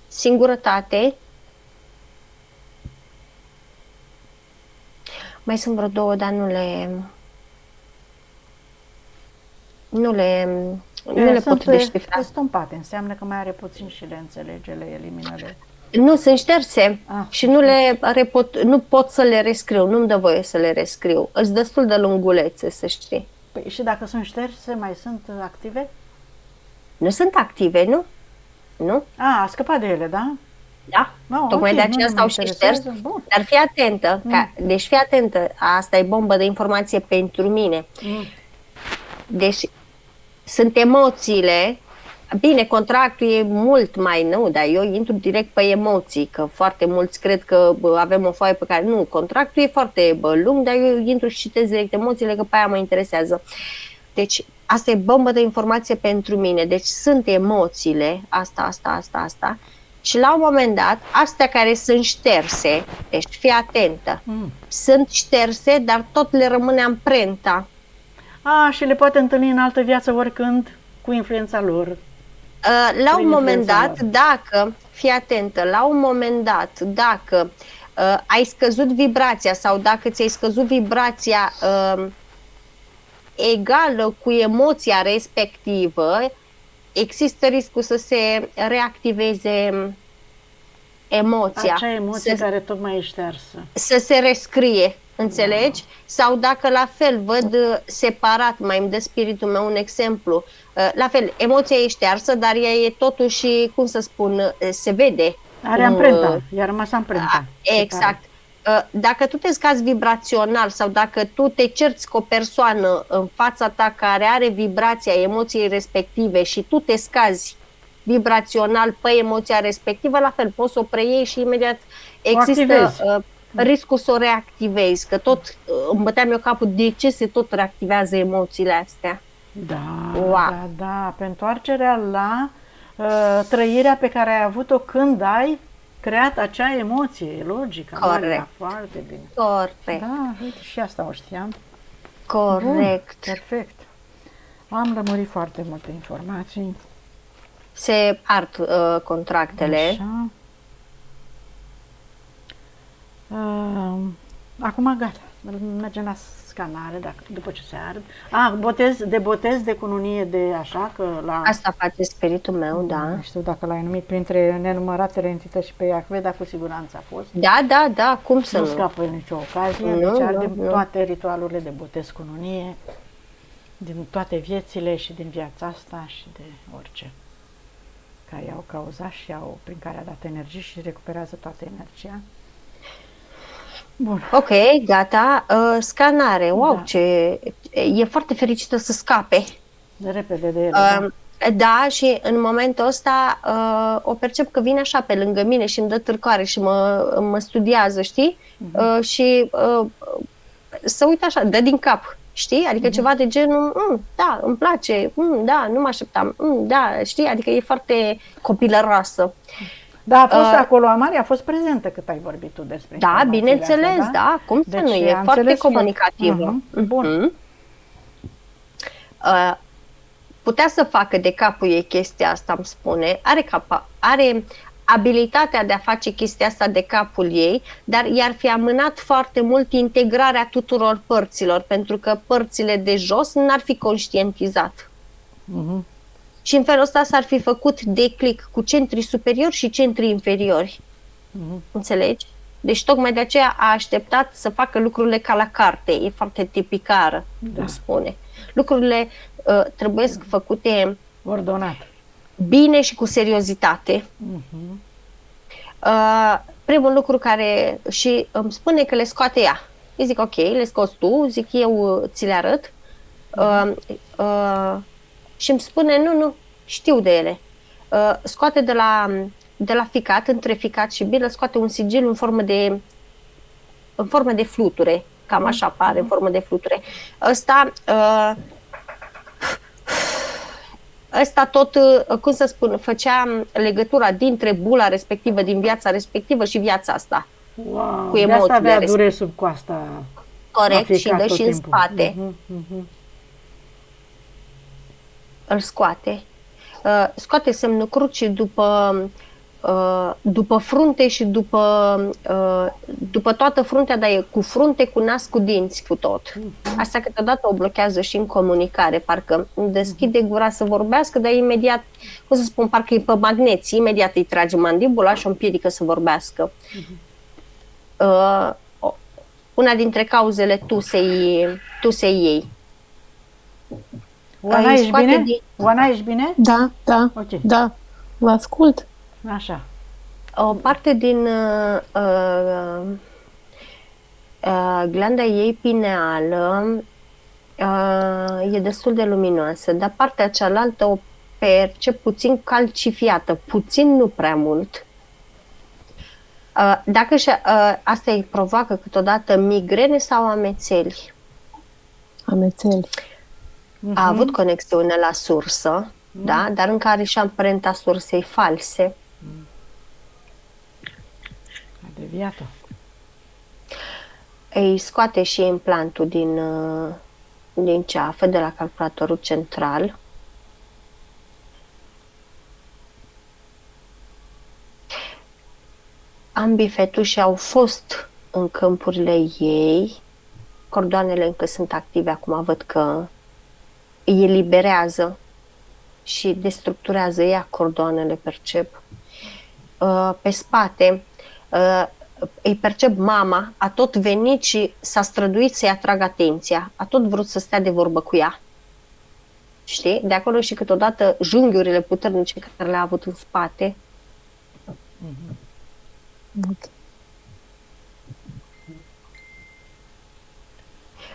singurătate. Mai sunt vreo două, dar nu le pot descifra. Estompate, înseamnă că mai are puțin și le înțelege, le elimină. Nu, sunt șterse și nu pot să le rescriu, nu-mi dă voie să le rescriu. Îți destul de lungulețe, să știi. Păi și dacă sunt șterse, mai sunt active? Nu sunt active, nu? Nu? A scăpat de ele, da? Da, tocmai de aceea stau și șters. Dar fii atentă, deci fii atentă, asta e bombă de informație pentru mine. Deci sunt emoțiile, bine, contractul e mult mai nou, dar eu intru direct pe emoții, că foarte mulți cred că avem o foaie pe care nu, contractul e foarte lung, dar eu intru și citesc direct emoțiile, că pe aia mă interesează. Deci asta e bombă de informație pentru mine, deci sunt emoțiile, asta, și la un moment dat, astea care sunt șterse, deci fii atentă, sunt șterse, dar tot le rămâne amprenta. Și le poate întâlni în altă viață oricând cu influența lor. La un moment dat, dacă, fii atentă, la un moment dat, dacă ai scăzut vibrația sau dacă ți-ai scăzut vibrația egală cu emoția respectivă, există riscul să se reactiveze emoția. Acea emoție care tocmai e ștersă. Să se rescrie, înțelegi? Sau dacă la fel văd separat, mai îmi dă spiritul meu un exemplu, la fel, emoția e ștearsă, dar ea e totuși, cum să spun, se vede. Are amprenta, i-a rămas amprenta. Exact. Dacă tu te scazi vibrațional sau dacă tu te cerți cu o persoană în fața ta care are vibrația emoției respective și tu te scazi vibrațional pe emoția respectivă, la fel, poți să o preiei și imediat există riscul să o reactivezi, că tot îmi băteam eu capul de ce se tot reactivează emoțiile astea. Da, pe întoarcerea la trăirea pe care ai avut-o când ai creat acea emoție, e logică. Corect. Foarte bine. Corect. Da, uite, și asta o știam. Corect. Bun, perfect. Am lămurit foarte multe informații. Se ard contractele. Așa. Acum gata. Mergem la scanare după ce se ard. Botez de cununie de așa că la... Asta face spiritul meu, da. Nu știu dacă l-ai numit printre nenumăratele entități pe Iahve, dar cu siguranță a fost. Da, cum să Nu nu? scapă în nicio ocazie, deci arde toate ritualurile de botez cununie, din toate viețile și din viața asta și de orice. Care i-au cauzat și prin care a dat energie și recuperează toată energia. Bun. Ok, gata. Scanare. Wow, Da. e foarte fericită să scape. De repede de ele. Da, și în momentul ăsta o percep că vine așa pe lângă mine și îmi dă târcoare și mă studiază, știi? Și să uită așa, dă din cap, știi? Adică ceva de genul, da, îmi place, da, nu mă așteptam, da, știi? Adică e foarte copilăroasă. Da, a fost acolo, Amalia a fost prezentă cât ai vorbit tu despre Da, bineînțeles, astea, da, cum să deci, nu, e foarte comunicativă. Bun. Putea să facă de capul ei chestia asta, îmi spune, are abilitatea de a face chestia asta de capul ei, dar i-ar fi amânat foarte mult integrarea tuturor părților, pentru că părțile de jos n-ar fi conștientizat. Și în felul ăsta s-ar fi făcut declic cu centrii superiori și centrii inferiori. Înțelegi? Deci tocmai de aceea a așteptat să facă lucrurile ca la carte. E foarte tipicară, îmi spune. Lucrurile trebuie făcute ordonat, bine și cu seriozitate. Primul lucru care și îmi spune că le scoate ea. Îi zic, ok, le scoți tu, zic eu ți le arăt. Și îmi spune, nu, știu de ele. Scoate de la ficat, între ficat și bilă, scoate un sigil în formă de fluture. Cam așa apare, în formă de fluture. Ăsta tot, cum să spun, făcea legătura dintre bula respectivă, din viața respectivă și viața asta. Wow, cu emoțiile de asta avea dureri sub coasta. Corect, și dă și în spate. Îl scoate. Scoate semnul cruci după frunte și după toată fruntea, dar e cu frunte, cu nas, cu dinți, cu tot. Asta câteodată o blochează și în comunicare, parcă deschide gura să vorbească, dar imediat, cum să spun, parcă e pe magneți, imediat îi trage mandibula și o împiedică să vorbească. Una dintre cauzele tusei ei. Oana, ești bine? Oana, ești bine? Da, Okay. Da, vă ascult. Așa. O parte din glanda ei pineală e destul de luminoasă, dar partea cealaltă o percep puțin calcifiată, puțin, nu prea mult. Asta îi provoacă câteodată migrene sau amețeli. Amețeli. A avut conexiune la sursă, da? Dar încă are și amprenta sursei false. A deviat-o. Îi scoate și implantul din ceafă, de la calculatorul central. Ambii fetuși au fost în câmpurile ei. Cordoanele încă sunt active, acum văd că îi eliberează și destructurează ea cordoanele, percep. Pe spate îi percep mama, a tot venit și s-a străduit să-i atragă atenția, a tot vrut să stea de vorbă cu ea. Știi? De acolo și câteodată junghiurile puternice care le-a avut în spate. Okay.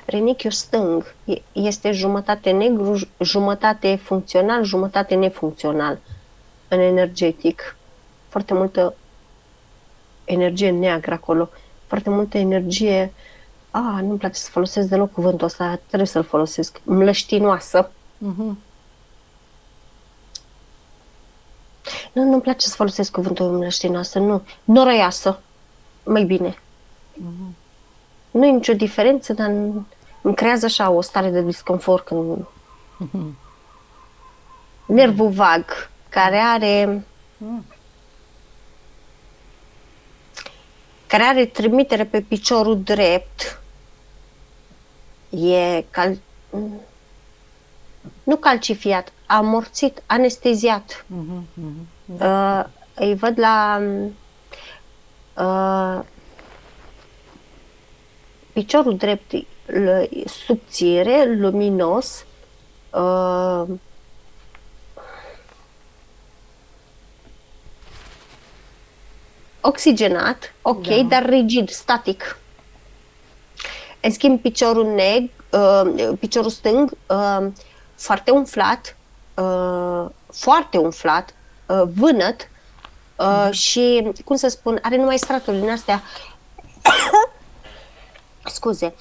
Renichiul stâng este jumătate negru, jumătate funcțional, jumătate nefuncțional în energetic. Foarte multă energie neagră acolo, foarte multă energie, nu-mi place să folosesc deloc cuvântul ăsta, trebuie să-l folosesc, mlăștinoasă. Nu-mi place să folosesc cuvântul mlăștinoasă, nu, noroioasă, mai bine. Nu e nicio diferență, dar îmi creează așa o stare de disconfort când... Nervul vag, care are trimitere pe piciorul drept, e nu calcifiat, amorțit, anesteziat. Da. Îi văd la piciorul drept subțire, luminos, oxigenat, ok, Da. dar rigid, static. În schimb, piciorul stâng, foarte umflat, vânăt și, cum să spun, are numai straturi din astea, scuze,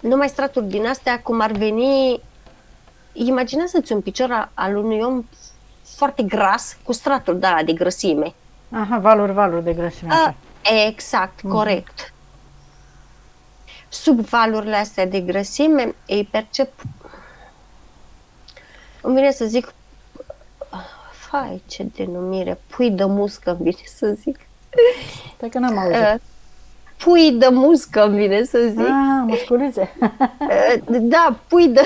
numai straturi din astea cum ar veni, imaginează-ți un picior al unui om foarte gras, cu straturi de alea de grăsime. Aha, valuri de grăsime. Așa. Exact, corect. Sub valurile astea de grăsime îi percep, îmi vine să zic, fai, ce denumire, pui de muscă îmi vine să zic. Stai că n-am auzit. Pui de muscă îmi vine să zic. Ah, musculițe. Da, pui de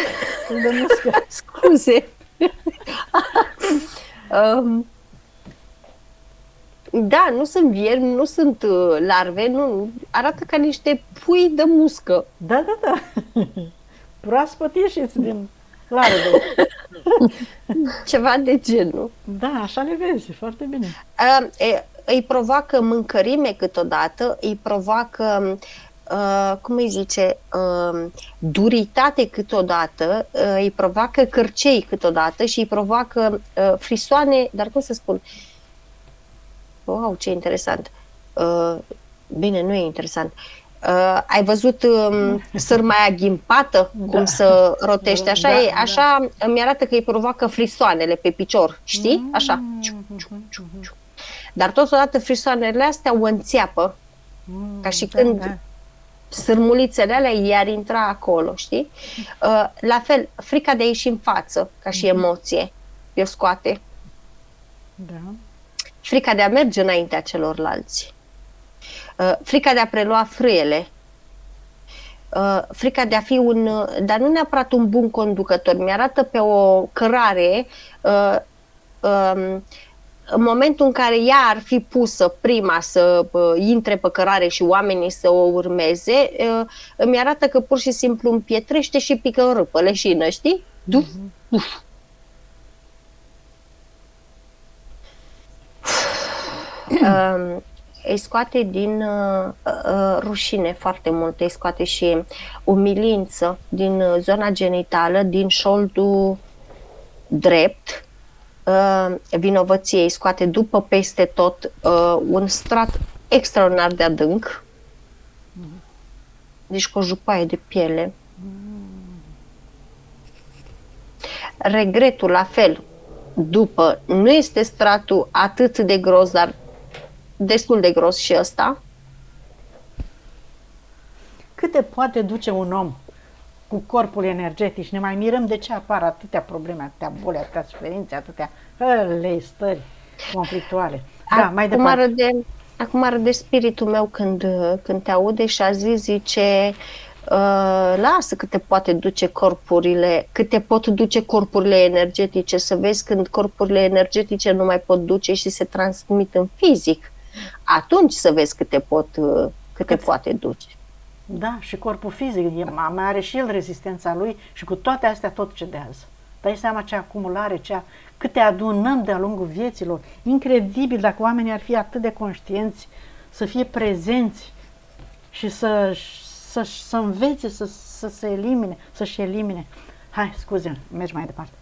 muscă. Scuze. Da, nu sunt viermi, nu sunt larve, nu, arată ca niște pui de muscă. Da. Proaspăt ieșiți din larve. Ceva de genul. Da, așa le vezi, foarte bine. Îi provoacă mâncărime câteodată, îi provoacă, cum îi zice, duritate câteodată, îi provoacă cărcei câteodată și îi provoacă frisoane, dar cum să spun? Wow, ce interesant! Bine, nu e interesant. Ai văzut sârma aia ghimpată, cum se rotește? Așa, așa îmi arată că îi provoacă frisoanele pe picior, știi? Așa. Dar totodată frisoanele astea o înțeapă, ca și când sârmulițele alea i-ar intra acolo, știi? La fel, frica de a ieși în față, ca și emoție, o scoate. Da. Frica de a merge înaintea celorlalți. Frica de a prelua frâiele. Frica de a fi dar nu neapărat un bun conducător, mi-arată pe o cărare, în momentul în care ea ar fi pusă prima să intre pe cărare și oamenii să o urmeze, îmi arată că pur și simplu împietrește și pică în râpă, leșină, știi? Duf, duf. Îi scoate din rușine foarte mult, îi scoate și umilință din zona genitală, din șoldul drept, vinovăție, îi scoate după peste tot un strat extraordinar de adânc, deci cu o jupaie de piele. Regretul la fel, după, nu este stratul atât de gros, dar destul de gros și ăsta. Câte poate duce un om cu corpul energetic și ne mai mirăm de ce apar atâtea probleme, atâtea boli, atâtea suferințe, atâtea stări conflictuale. Da, mai departe. Acum arde spiritul meu când te aude și a zis, zice, lasă cât te pot duce corpurile energetice, să vezi când corpurile energetice nu mai pot duce și se transmit în fizic. Atunci să vezi cât te poate duce. Da, și corpul fizic mai are și el rezistența lui și cu toate astea tot cedează. Dai seama ce acumulare, câte adunăm de-a lungul vieților. Incredibil dacă oamenii ar fi atât de conștienți, să fie prezenți și să învețe să se elimine, să-și elimine. Hai, scuze, mergi mai departe.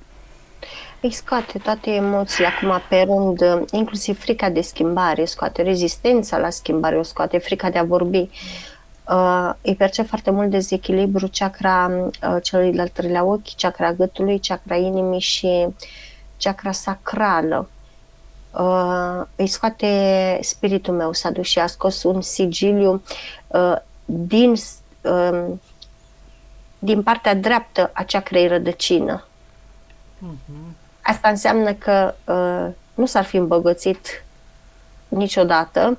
Îi scoate toate emoțiile acum pe rând, inclusiv frica de schimbare, scoate rezistența la schimbare, o scoate frica de a vorbi. Îi percep foarte mult dezechilibru chakra celui de-al treilea ochi, chakra gâtului, chakra inimii și chakra sacrală. Îi scoate spiritul meu, s-a dus și a scos un sigiliu din partea dreaptă a chakrei rădăcină. Asta înseamnă că nu s-ar fi îmbogățit niciodată,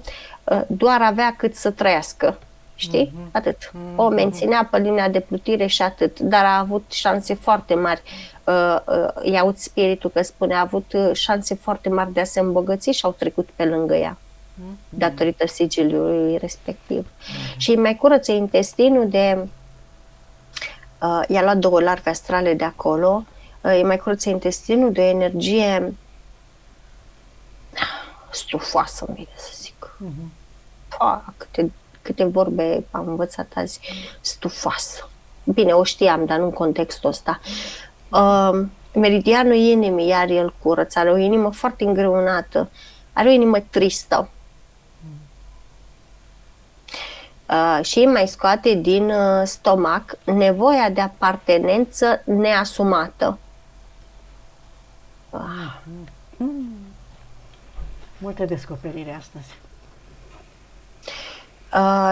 doar avea cât să trăiască știi? Atât. O menținea pe linia de plutire și atât, dar a avut șanse foarte mari. I-a aud spiritul că spune, a avut șanse foarte mari de a se îmbogăți și au trecut pe lângă ea, datorită sigiliului respectiv. Și îi mai curăță intestinul de... i-a luat 2 larve astrale de acolo, îi mai curăță intestinul de o energie stufoasă, îmi vine să zic. Câte vorbe am învățat azi, stufoasă. Bine, o știam, dar nu în contextul ăsta. Meridianul inimii, iar el curăță, are o inimă foarte îngreunată, are o inimă tristă. Și mai scoate din stomac nevoia de apartenență neasumată. Multe descoperiri astăzi.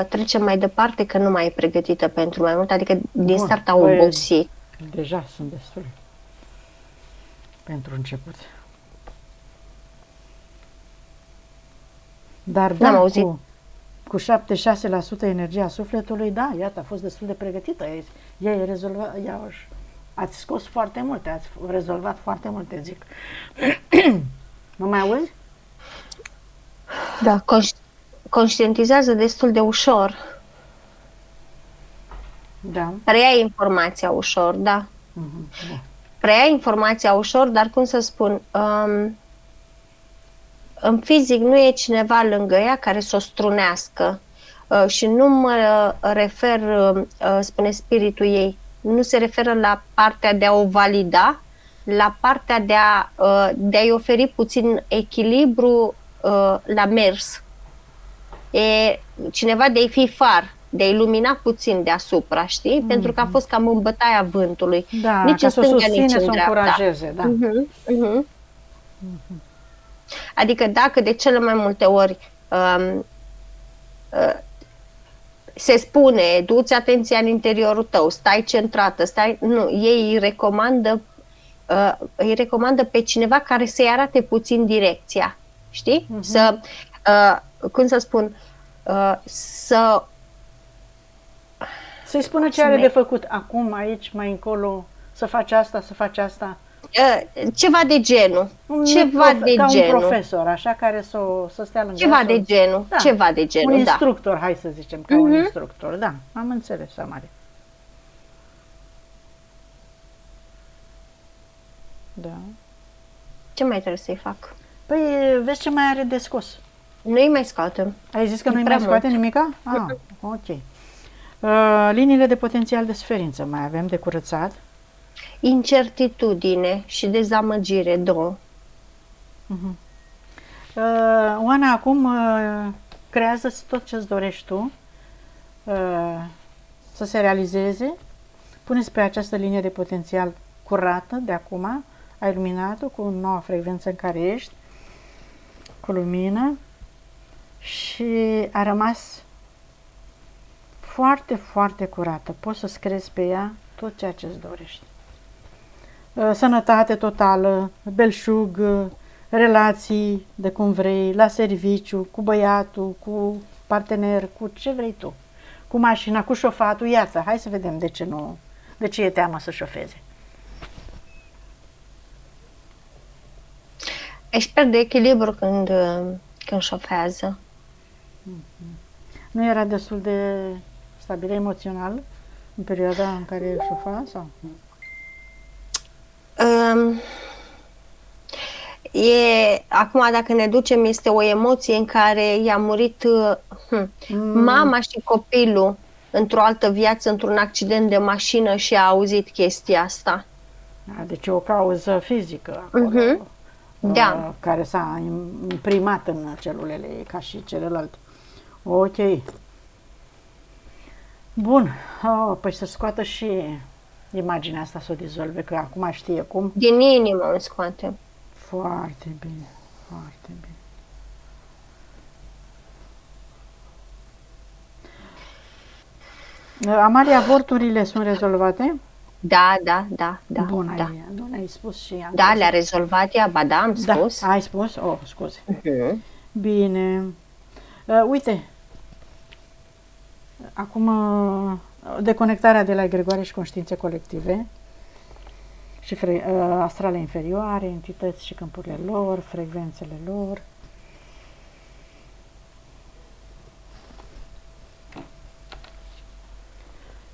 Trecem mai departe, că nu mai e pregătită pentru mai mult, adică din Bun, start a obosit. Deja sunt destul pentru început. Dar N-am da, auzit. cu 76% energia sufletului, da, iată, a fost destul de pregătită. Ea e rezolvat, ați scos foarte multe, ați rezolvat foarte multe, zic. Mă mai auzi? Da, conștientizează destul de ușor. Da. Preia informația ușor, da. Da. Preia informația ușor, dar cum să spun, în fizic nu e cineva lângă ea care să o strunească. Și nu mă refer, spune spiritul ei, nu se referă la partea de a o valida, la partea de a-i oferi puțin echilibru la mers. E cineva de a-i fi far, de a ilumina puțin deasupra, știi? Pentru că a fost cam în bătaia vântului. Da, nici ca în să o stânga, susține, nici să în o dreapta. încurajeze, da. Adică dacă de cele mai multe ori se spune, du-ți atenția în interiorul tău, stai centrată, nu, ei îi recomandă pe cineva care să-i arate puțin direcția, știi? Să, cum să spun, să-i spună ce are de făcut acum, aici, mai încolo, să faci asta, să faci asta. Ceva de genul. Ca un profesor, așa, care să stea lângă ceva de genul. Da. Ceva de genul, un instructor, hai să zicem, ca un instructor. Da, am înțeles, Amalia. Da. Ce mai trebuie să-i fac? Păi, vezi ce mai are de scos. Nu-i mai scoatem. Ai zis că nu-i mai scoate nimica? Ah, ok. Liniile de potențial de sferință mai avem de curățat. Incertitudine și dezamăgire, două. Oana, acum creează tot ce-ți dorești tu să se realizeze. Pune-ți pe această linie de potențial curată de acum, ai luminat-o cu noua frecvență în care ești, cu lumină, și a rămas foarte, foarte curată. Poți să-ți crezi pe ea tot ceea ce-ți dorești. Sănătate totală, belșug, relații de cum vrei, la serviciu, cu băiatul, cu partener, cu ce vrei tu, cu mașina, cu șofatul, iată, hai să vedem de ce e teamă să șofeze. Își pierde echilibru când șofează. Nu era destul de stabilă emoțional în perioada în care șofa? Sau? Acum, dacă ne ducem, este o emoție în care i-a murit mama și copilul într-o altă viață, într-un accident de mașină, și a auzit chestia asta. Deci o cauză fizică acolo, da, care s-a imprimat în celulele ei ca și celălalt. Ok. Bun. Păi să scoată și imaginea asta, să o dizolve, că acum știe cum. Din inimă îmi scoate. Foarte bine, foarte bine. Amalia, avorturile sunt rezolvate? Da. Bun, da. Nu ne-ai spus și am Da, le-a rezolvat ea, ba da, am spus. Da, ai spus? Oh, scuze. Bine. Uite, Acum, deconectarea de la egregoare și conștiințe colective și astrale inferioare, entități și câmpurile lor, frecvențele lor.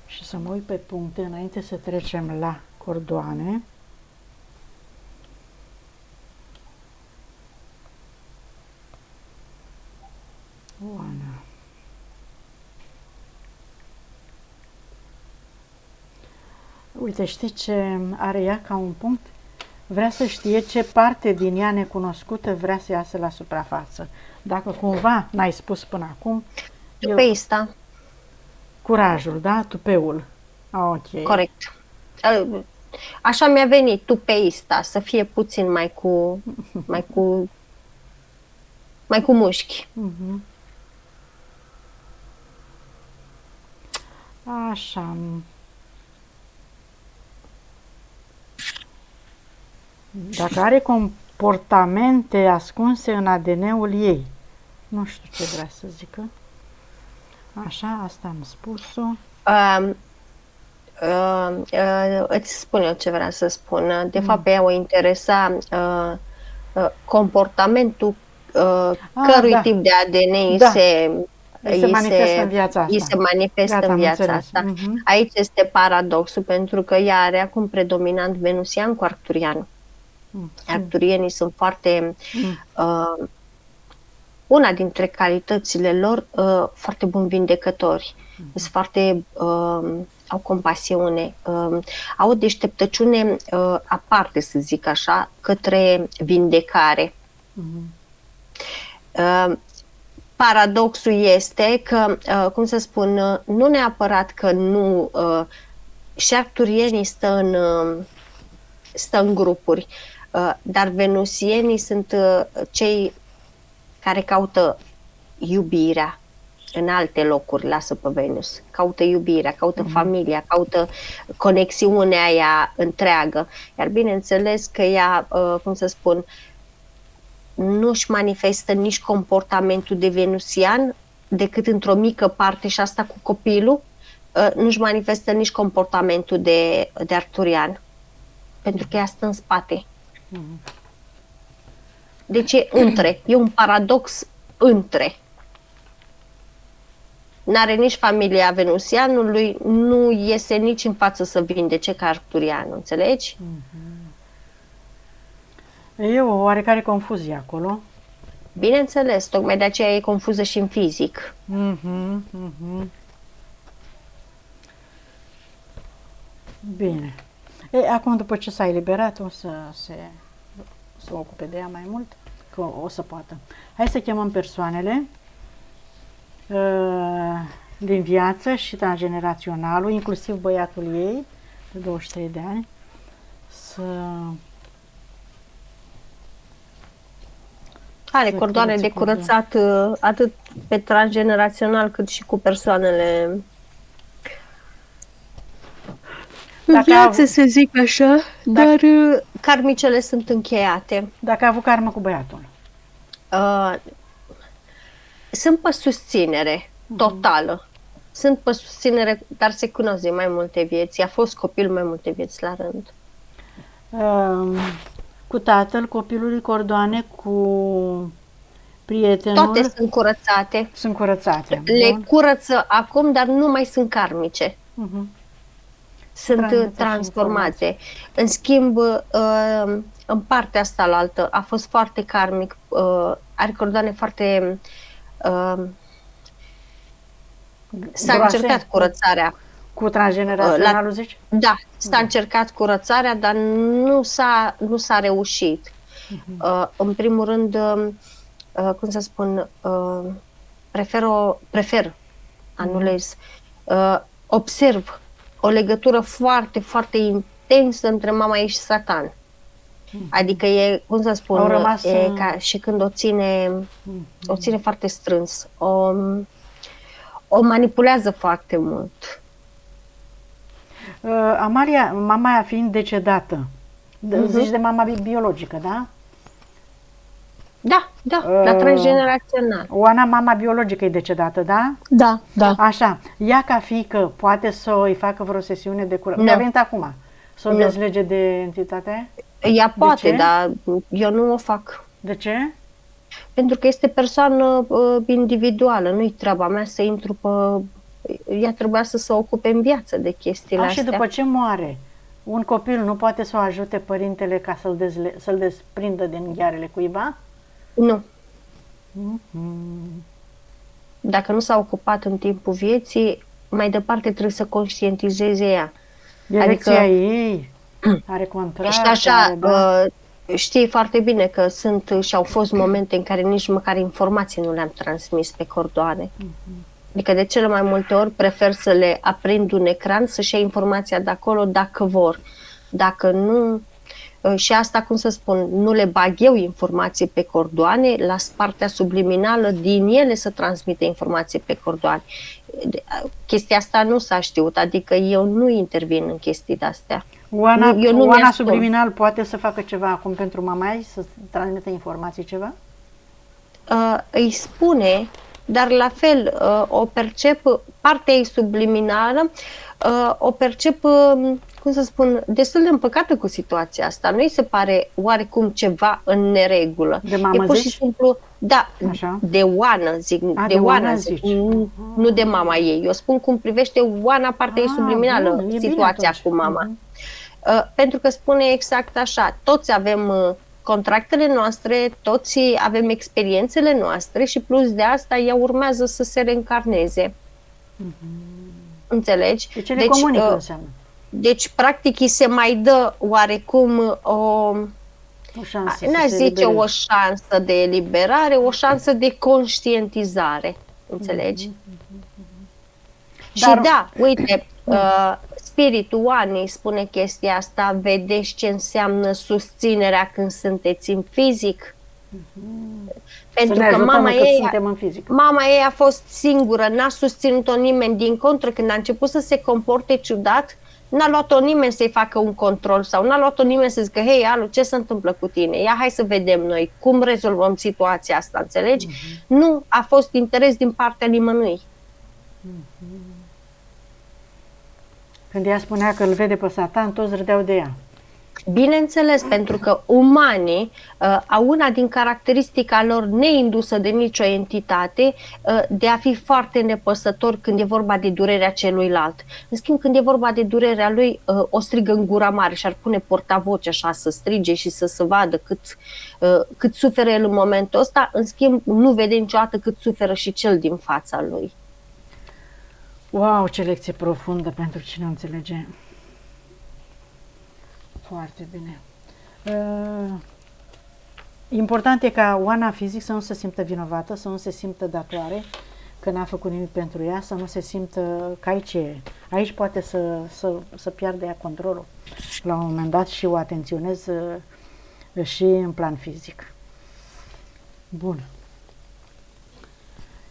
Și să mă uit pe puncte înainte să trecem la cordoane. Oana. Uite, știi ce are ea ca un punct? Vrea să știe ce parte din ea necunoscută vrea să iasă la suprafață. Dacă cumva n-ai spus până acum... Tupeista. Curajul, da? Tupeul. Ok. Corect. Așa mi-a venit, tupeista, să fie puțin mai cu mușchi. Așa. Dacă are comportamente ascunse în ADN-ul ei. Nu știu ce vrea să zică. Așa, asta am spus-o. Îți spun eu ce vreau să spun. De fapt, pe ea o interesa comportamentul cărui tip de ADN se manifestă în viața asta. Se manifestă în viața asta. Aici este paradoxul, pentru că ea are acum predominant venusian cu arcturian. Arcturienii sunt foarte... una dintre calitățile lor, foarte buni vindecători. Sunt foarte... au compasiune, au o deșteptăciune aparte, să zic așa, către vindecare. Paradoxul este că, cum să spun, nu neapărat că nu... și arcturienii stă în grupuri, dar venusienii sunt cei care caută iubirea în alte locuri, lasă pe Venus. Caută iubirea, caută familia, caută conexiunea aia întreagă. Iar bineînțeles că ea, cum să spun, nu-și manifestă nici comportamentul de venusian, decât într-o mică parte, și asta cu copilul, nu-și manifestă nici comportamentul de arcturian, pentru că ea stă în spate. Deci e un paradox între. N-are nici familia venusianului, nu iese nici în față să vindece ca arcturianul, înțelegi? E o oarecare confuzie acolo. Bineînțeles, tocmai de aceea e confuză și în fizic. Bine. Acum, după ce s-a eliberat, o să se ocupe de ea mai mult, că o să poată. Hai să chemăm persoanele din viață și transgeneraționalul, inclusiv băiatul ei, de 23 de ani, are cordoane de curățat atât pe transgenerațional cât și cu persoanele în viață, să zic așa, dar karmicele sunt încheiate. Dacă a avut karmă cu băiatul? Sunt pe susținere totală. Sunt pe susținere, dar se cunosc de mai multe vieți. A fost copil mai multe vieți la rând. Cu tatăl copilului cordoane, cu prietenul? Toate sunt curățate. Sunt curățate. Le curăță acum, dar nu mai sunt karmice. Sunt transformate. În schimb, în partea asta la altă a fost foarte karmic. Are cordoane foarte... s-a încercat curățarea. Cu transgeneraționalul, zici? Da, s-a încercat curățarea, dar nu s-a reușit. În primul rând, cum să spun, prefer, anulez, observ o legătură foarte, foarte intensă între mama ei și Satan. Adică e, cum să spun, e ca și când o ține foarte strâns, o manipulează foarte mult. Amalia, mama aia fiind decedată, zici de mama biologică, da? Da, la transgenerațional. Oana, mama biologică, e decedată, da? Da, da. Așa, ea ca fiică poate să îi facă vreo sesiune de curăț. Mi-a venit acum. Să o Nu. dezlege de entitate? Ea poate, ce? dar eu nu o fac. De ce? Pentru că este persoană individuală, nu-i treaba mea să intru pe... Ea trebuia să se ocupe în viață de chestiile Și astea. după ce moare, un copil nu poate să o ajute părintele ca să-l desprindă din ghearele cuiva? Nu. Dacă nu s-a ocupat în timpul vieții, mai departe trebuie să conștientizeze ea. Direcția ei are contract. Și așa, știi foarte bine că sunt și au fost momente în care nici măcar informații nu le-am transmis pe cordoane. Adică de cele mai multe ori prefer să le aprind un ecran, să-și ia informația de acolo dacă vor. Dacă nu, și asta, cum să spun, nu le bag eu informații pe cordoane, las partea subliminală din ele să transmite informații pe cordoane. Chestia asta nu s-a știut, adică eu nu intervin în chestii de-astea. Oana subliminal poate să facă ceva acum pentru mama ei, să transmită informații ceva? Îi spune, dar la fel o percep, partea ei subliminală, o percep, cum să spun, destul de împăcată cu situația asta. Nu îi se pare oarecum ceva în neregulă. De mamă e pur zici? și simplu, da, Așa. de Oana zic, De Oana zici. nu de mama ei. Eu spun cum privește Oana partea ei subliminală, bun, situația cu mama. Pentru că spune exact așa, toți avem contractele noastre, toți avem experiențele noastre și plus de asta ea urmează să se reîncarneze. Înțelegi? Deci le comunică înseamnă. Deci, practic, îi se mai dă oarecum o șansă, n-aș zice o șansă de eliberare, o șansă de conștientizare. Înțelegi? Și da, uite, spiritul Oanei spune chestia asta, vedeți ce înseamnă susținerea când sunteți în fizic? Pentru că mama ei a fost singură, n-a susținut-o nimeni, din contră, când a început să se comporte ciudat, n-a luat-o nimeni să-i facă un control sau n-a luat-o nimeni să zică, hei, Alu, ce se întâmplă cu tine? Ia, hai să vedem noi cum rezolvăm situația asta, înțelegi? Nu a fost interes din partea nimănui. Când ea spunea că îl vede pe Satan, toți râdeau de ea. Bineînțeles, pentru că umanii au una din caracteristica lor neindusă de nicio entitate de a fi foarte nepăsători când e vorba de durerea celuilalt. În schimb, când e vorba de durerea lui, o strigă în gura mare și ar pune portavoce așa să strige și să se vadă cât suferă el în momentul ăsta. În schimb, nu vede niciodată cât suferă și cel din fața lui. Wow, ce lecție profundă pentru cine o înțelege. Foarte bine. Important e ca Oana fizic să nu se simtă vinovată, să nu se simtă datoare, că n-a făcut nimic pentru ea, să nu se simtă că aici poate să piardă ea controlul la un moment dat și o atenționez și în plan fizic. Bun.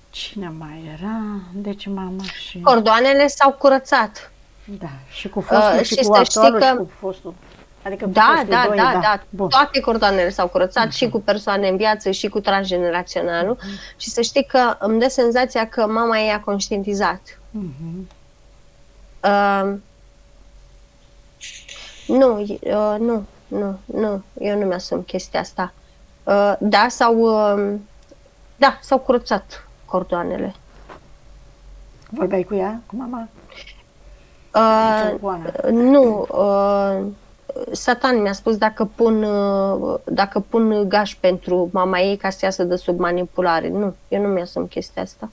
Cine mai era? Deci mama și... Cordoanele s-au curățat. Da, și cu fostul și cu actualul și cu fostul. Adică da. Toate cordoanele s-au curățat, și cu persoane în viață, și cu transgeneraționalul. Și să știi că îmi dă senzația că mama ei a conștientizat. Nu, eu nu mi-asum chestia asta. S-au curățat cordoanele. Vorbeai cu ea, cu mama? Nu, Satan mi-a spus dacă pun gaș pentru mama ei ca să iasă de sub manipulare. Nu, eu nu mi-asum chestia asta.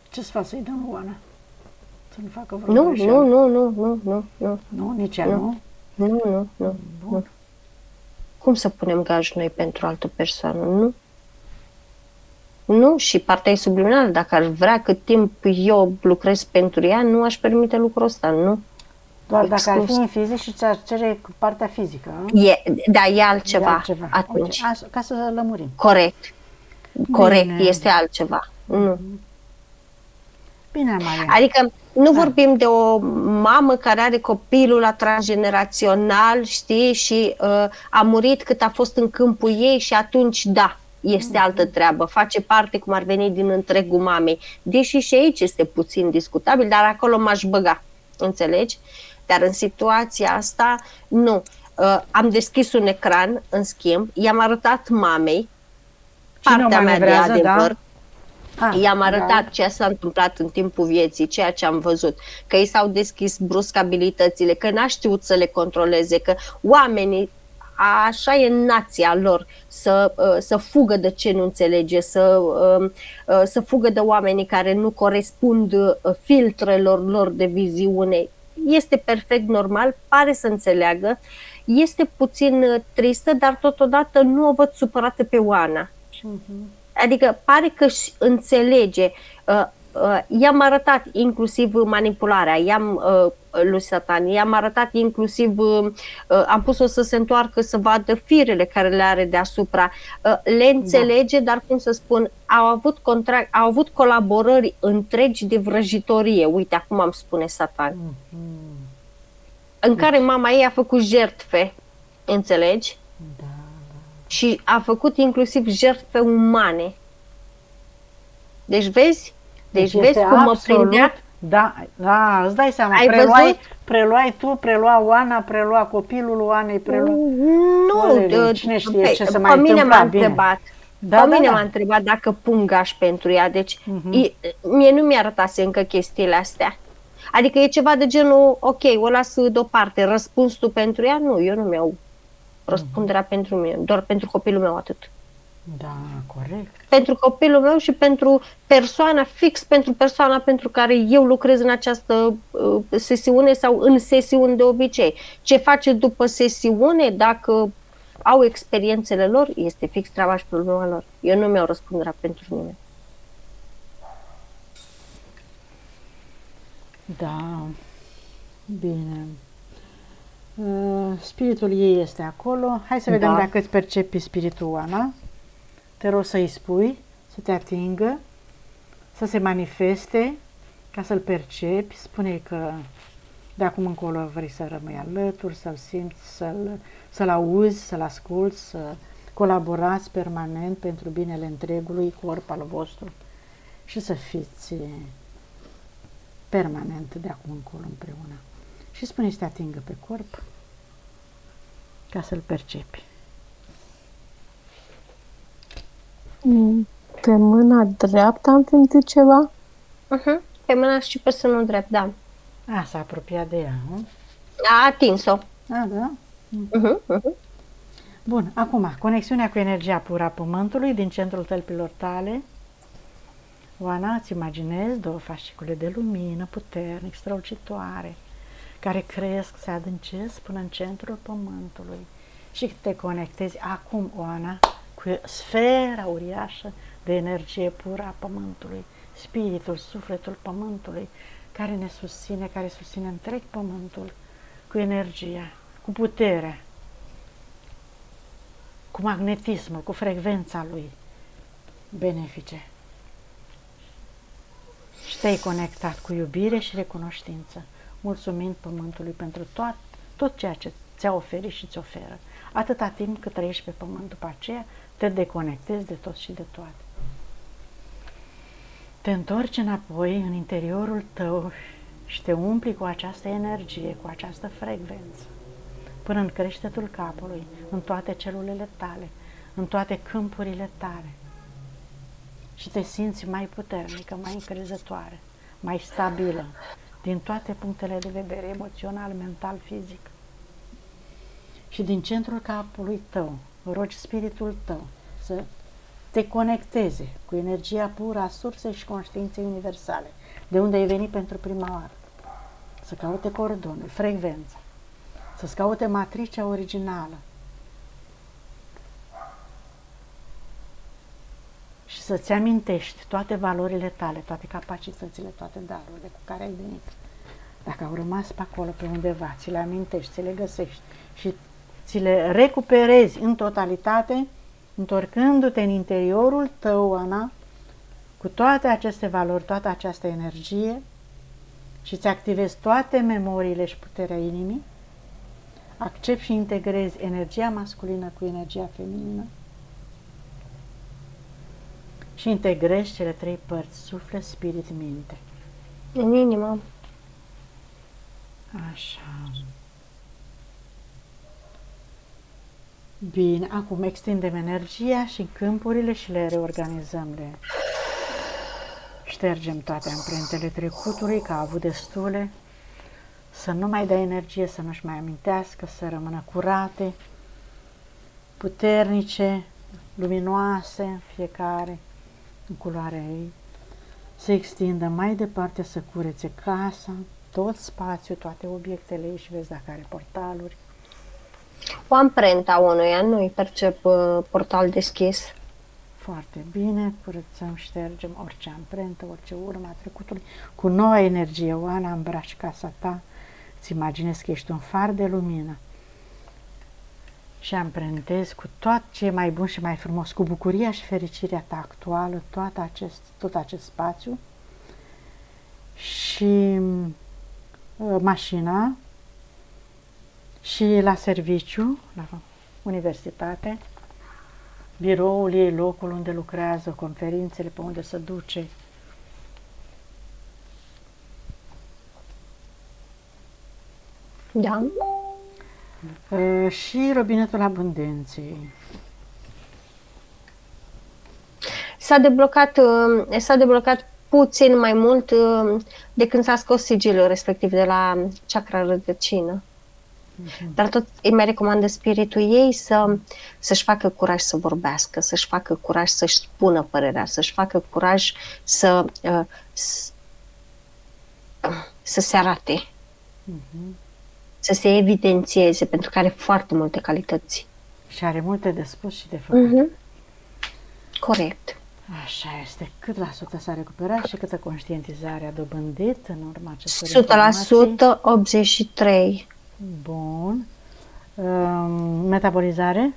Ce sfat să-i dăm, Oana? Să nu facă vreo greșeală? Nu. Nu, nici ea nu? Nu. Bun. Cum să punem gaj noi pentru altă persoană? Nu. Nu, și partea e subliminală. Dacă ar vrea cât timp eu lucrez pentru ea, nu aș permite lucrul ăsta, nu. Doar dacă ar fi în fizic și ți-ar cere partea fizică. E altceva. Atunci. Okay. Ca să lămurim. Corect, este altceva. Nu. Bine, Maria. Adică Nu vorbim de o mamă care are copilul la transgenerațional, știi, și a murit cât a fost în câmpul ei și atunci, da, este altă treabă. Face parte, cum ar veni, din întregul mamei. Deși și aici este puțin discutabil, dar acolo m-aș băga, înțelegi? Dar în situația asta, nu. Am deschis un ecran, în schimb, i-am arătat mamei partea mea de adevăr. I-am arătat ce s-a întâmplat în timpul vieții, ceea ce am văzut, că ei s-au deschis brusc abilitățile, că n-a știut să le controleze, că oamenii, așa e nația lor, să fugă de ce nu înțelege, să fugă de oamenii care nu corespund filtrelor lor de viziune. Este perfect normal, pare să înțeleagă, este puțin tristă, dar totodată nu o văd supărată pe Oana. Adică pare că își înțelege. I-am arătat inclusiv manipularea, lui Satan, i-am arătat inclusiv, am pus-o să se întoarcă să vadă firele care le are deasupra. Le înțelege, dar cum să spun, au avut colaborări întregi de vrăjitorie. Uite, acum am spune Satan. În care mama ei a făcut jertfe, înțelegi? Da. Și a făcut inclusiv jertfe umane. Deci vezi? Deci vezi cum mă prindea? Da, îți dai seama, preluai tu, prelua Oana, prelua copilul Oanei, Nu, cine știe ce se mai pe mine întâmpla, m-a întrebat. M-a întrebat dacă pun gaș pentru ea, deci mie nu mi-a arătase încă chestiile astea. Adică e ceva de genul, ok, o las deoparte, răspunzi tu pentru ea? Nu, eu nu mi-au răspunderea pentru mine, doar pentru copilul meu atât. Da, corect. Pentru copilul meu și pentru persoana pentru care eu lucrez în această sesiune sau în sesiuni de obicei. Ce face după sesiune, dacă au experiențele lor, este fix treaba și problema lor. Eu nu mi-au răspunderea pentru mine. Da, bine. Spiritul ei este acolo. Hai să vedem dacă îți percepi spiritul, Oana. Te rog să-i spui, să te atingă, să se manifeste, ca să-l percepi. Spune că de acum încolo vrei să rămâi alături, să-l simți, să-l auzi, să-l asculți, să colaborați permanent pentru binele întregului corp al vostru și să fiți permanent de acum încolo împreună. Și spune să te atingă pe corp ca să-l percepi. Pe mâna dreaptă am simțit ceva? Pe mâna și pe sânul drept, da. S-a apropiat de ea, nu? A atins-o. Da? Bun, acum, conexiunea cu energia pură a Pământului din centrul tălpilor tale. Oana, îți imaginezi două fascicule de lumină puternic, strălucitoare, care cresc, se adâncesc până în centrul Pământului și te conectezi acum, Oana, cu sfera uriașă de energie pură a Pământului, spiritul, sufletul Pământului, care ne susține, care susține întreg Pământul, cu energia, cu puterea, cu magnetismul, cu frecvența lui benefice. Și te-ai conectat cu iubire și recunoștință, mulțumind Pământului pentru tot ceea ce ți-a oferit și ți oferă. Atâta timp cât trăiești pe Pământ, după aceea te deconectezi de tot și de toate. Te întorci înapoi în interiorul tău și te umpli cu această energie, cu această frecvență, până în creștetul capului, în toate celulele tale, în toate câmpurile tale. Și te simți mai puternică, mai încrezătoare, mai stabilă, din toate punctele de vedere, emoțional, mental, fizic. Și din centrul capului tău, rogi spiritul tău să te conecteze cu energia pură a sursei și conștiinței universale, de unde ai venit pentru prima oară. Să caute cordonul, frecvența, să-ți caute matricea originală și să-ți amintești toate valorile tale, toate capacitățile, toate darurile cu care ai venit. Dacă au rămas pe acolo, pe undeva, ți le amintești, ți le găsești și ți le recuperezi în totalitate, întorcându-te în interiorul tău, Ana, cu toate aceste valori, toată această energie și îți activezi toate memoriile și puterea inimii, accepti și integrezi energia masculină cu energia feminină și integrezi cele 3 părți, suflet, spirit, minte. În inimă. Așa. Bine, acum extindem energia și câmpurile și le reorganizăm, le ștergem toate amprentele trecutului, că a avut destule, să nu mai dea energie, să nu-și mai amintească, să rămână curate, puternice, luminoase, fiecare în culoarea ei, să extindă mai departe, să curețe casa, tot spațiul, toate obiectele ei și vezi dacă are portaluri. O amprenta unuia, nu-i percep portal deschis. Foarte bine, curățăm, ștergem orice amprentă, orice urmă a trecutului, cu noua energie. Oana, îmbraci casa ta, îți imaginezi că ești un far de lumină și amprentezi cu tot ce e mai bun și mai frumos, cu bucuria și fericirea ta actuală, tot acest spațiu și mașina și la serviciu, la universitate, biroul ei, locul unde lucrează, conferințele pe unde se duce. Da. Și robinetul abundenței. S-a deblocat puțin mai mult de când s-a scos sigilul respectiv de la chakra rădăcină. Dar tot îi mai recomandă spiritul ei să-și facă curaj să vorbească, să-și facă curaj să-și spună părerea, să-și facă curaj să se arate, să se evidențieze, pentru că are foarte multe calități. Și are multe de spus și de făcut. Corect. Așa este. Cât la sută s-a recuperat și câtă conștientizare a dobândit în urma acestor informații? 100%, 83. Bun. Metabolizare?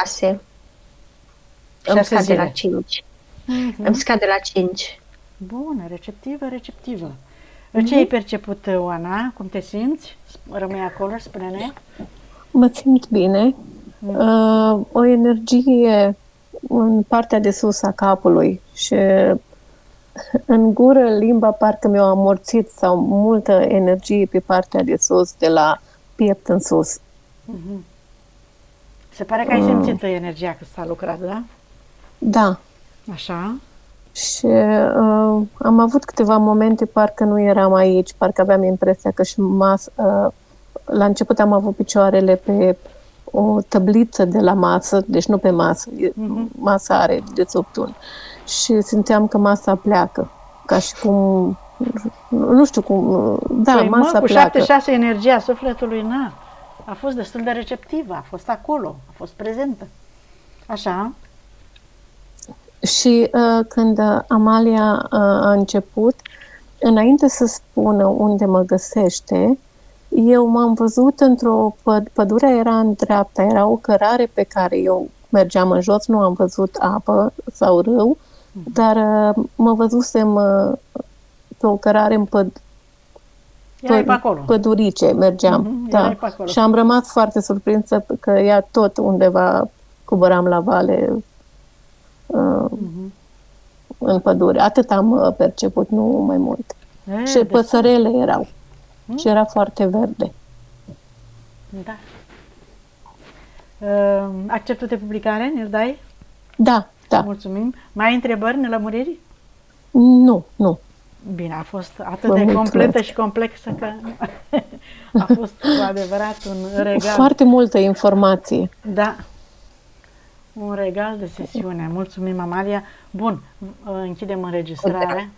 6. Îmi scade la 5. Îmi scade la 5. Bun, receptivă. Ce ai perceput, Oana? Cum te simți? Rămâi acolo, spune-ne. Mă simt bine. O energie în partea de sus a capului și în gură limba parcă mi-a amorțit sau multă energie pe partea de sus, de la piept în sus. Se pare că ai simțit energia când s-a lucrat, da? Da. Așa. Și am avut câteva momente, parcă nu eram aici, parcă aveam impresia că și la început am avut picioarele pe o tăbliță de la masă, deci nu pe masă, masa are dețuptul. Și simțeam că masa pleacă, ca și cum, nu știu cum, da, păi, masa cu pleacă. 7-6 energia sufletului, a fost destul de receptivă, a fost acolo, a fost prezentă. Așa. Și când Amalia a început, înainte să spună unde mă găsește, eu m-am văzut într-o pădurea era în dreapta, era o cărare pe care eu mergeam în jos, nu am văzut apă sau râu, dar mă văzusem pe o cărare în pădurice, mergeam. Da. Și am rămas foarte surprinsă că ea tot undeva coboram la vale în pădure. Atât am perceput, nu mai mult. Și păsărele erau. Și era foarte verde. Da. Acceptul de publicare, ne-l dai? Da. Mulțumim. Mai ai întrebări, nelămuriri? Nu. Bine, a fost atât de completă și complexă că a fost cu adevărat un regal. Foarte multă informație. Da. Un regal de sesiune. Mulțumim, Amalia. Bun, închidem înregistrarea.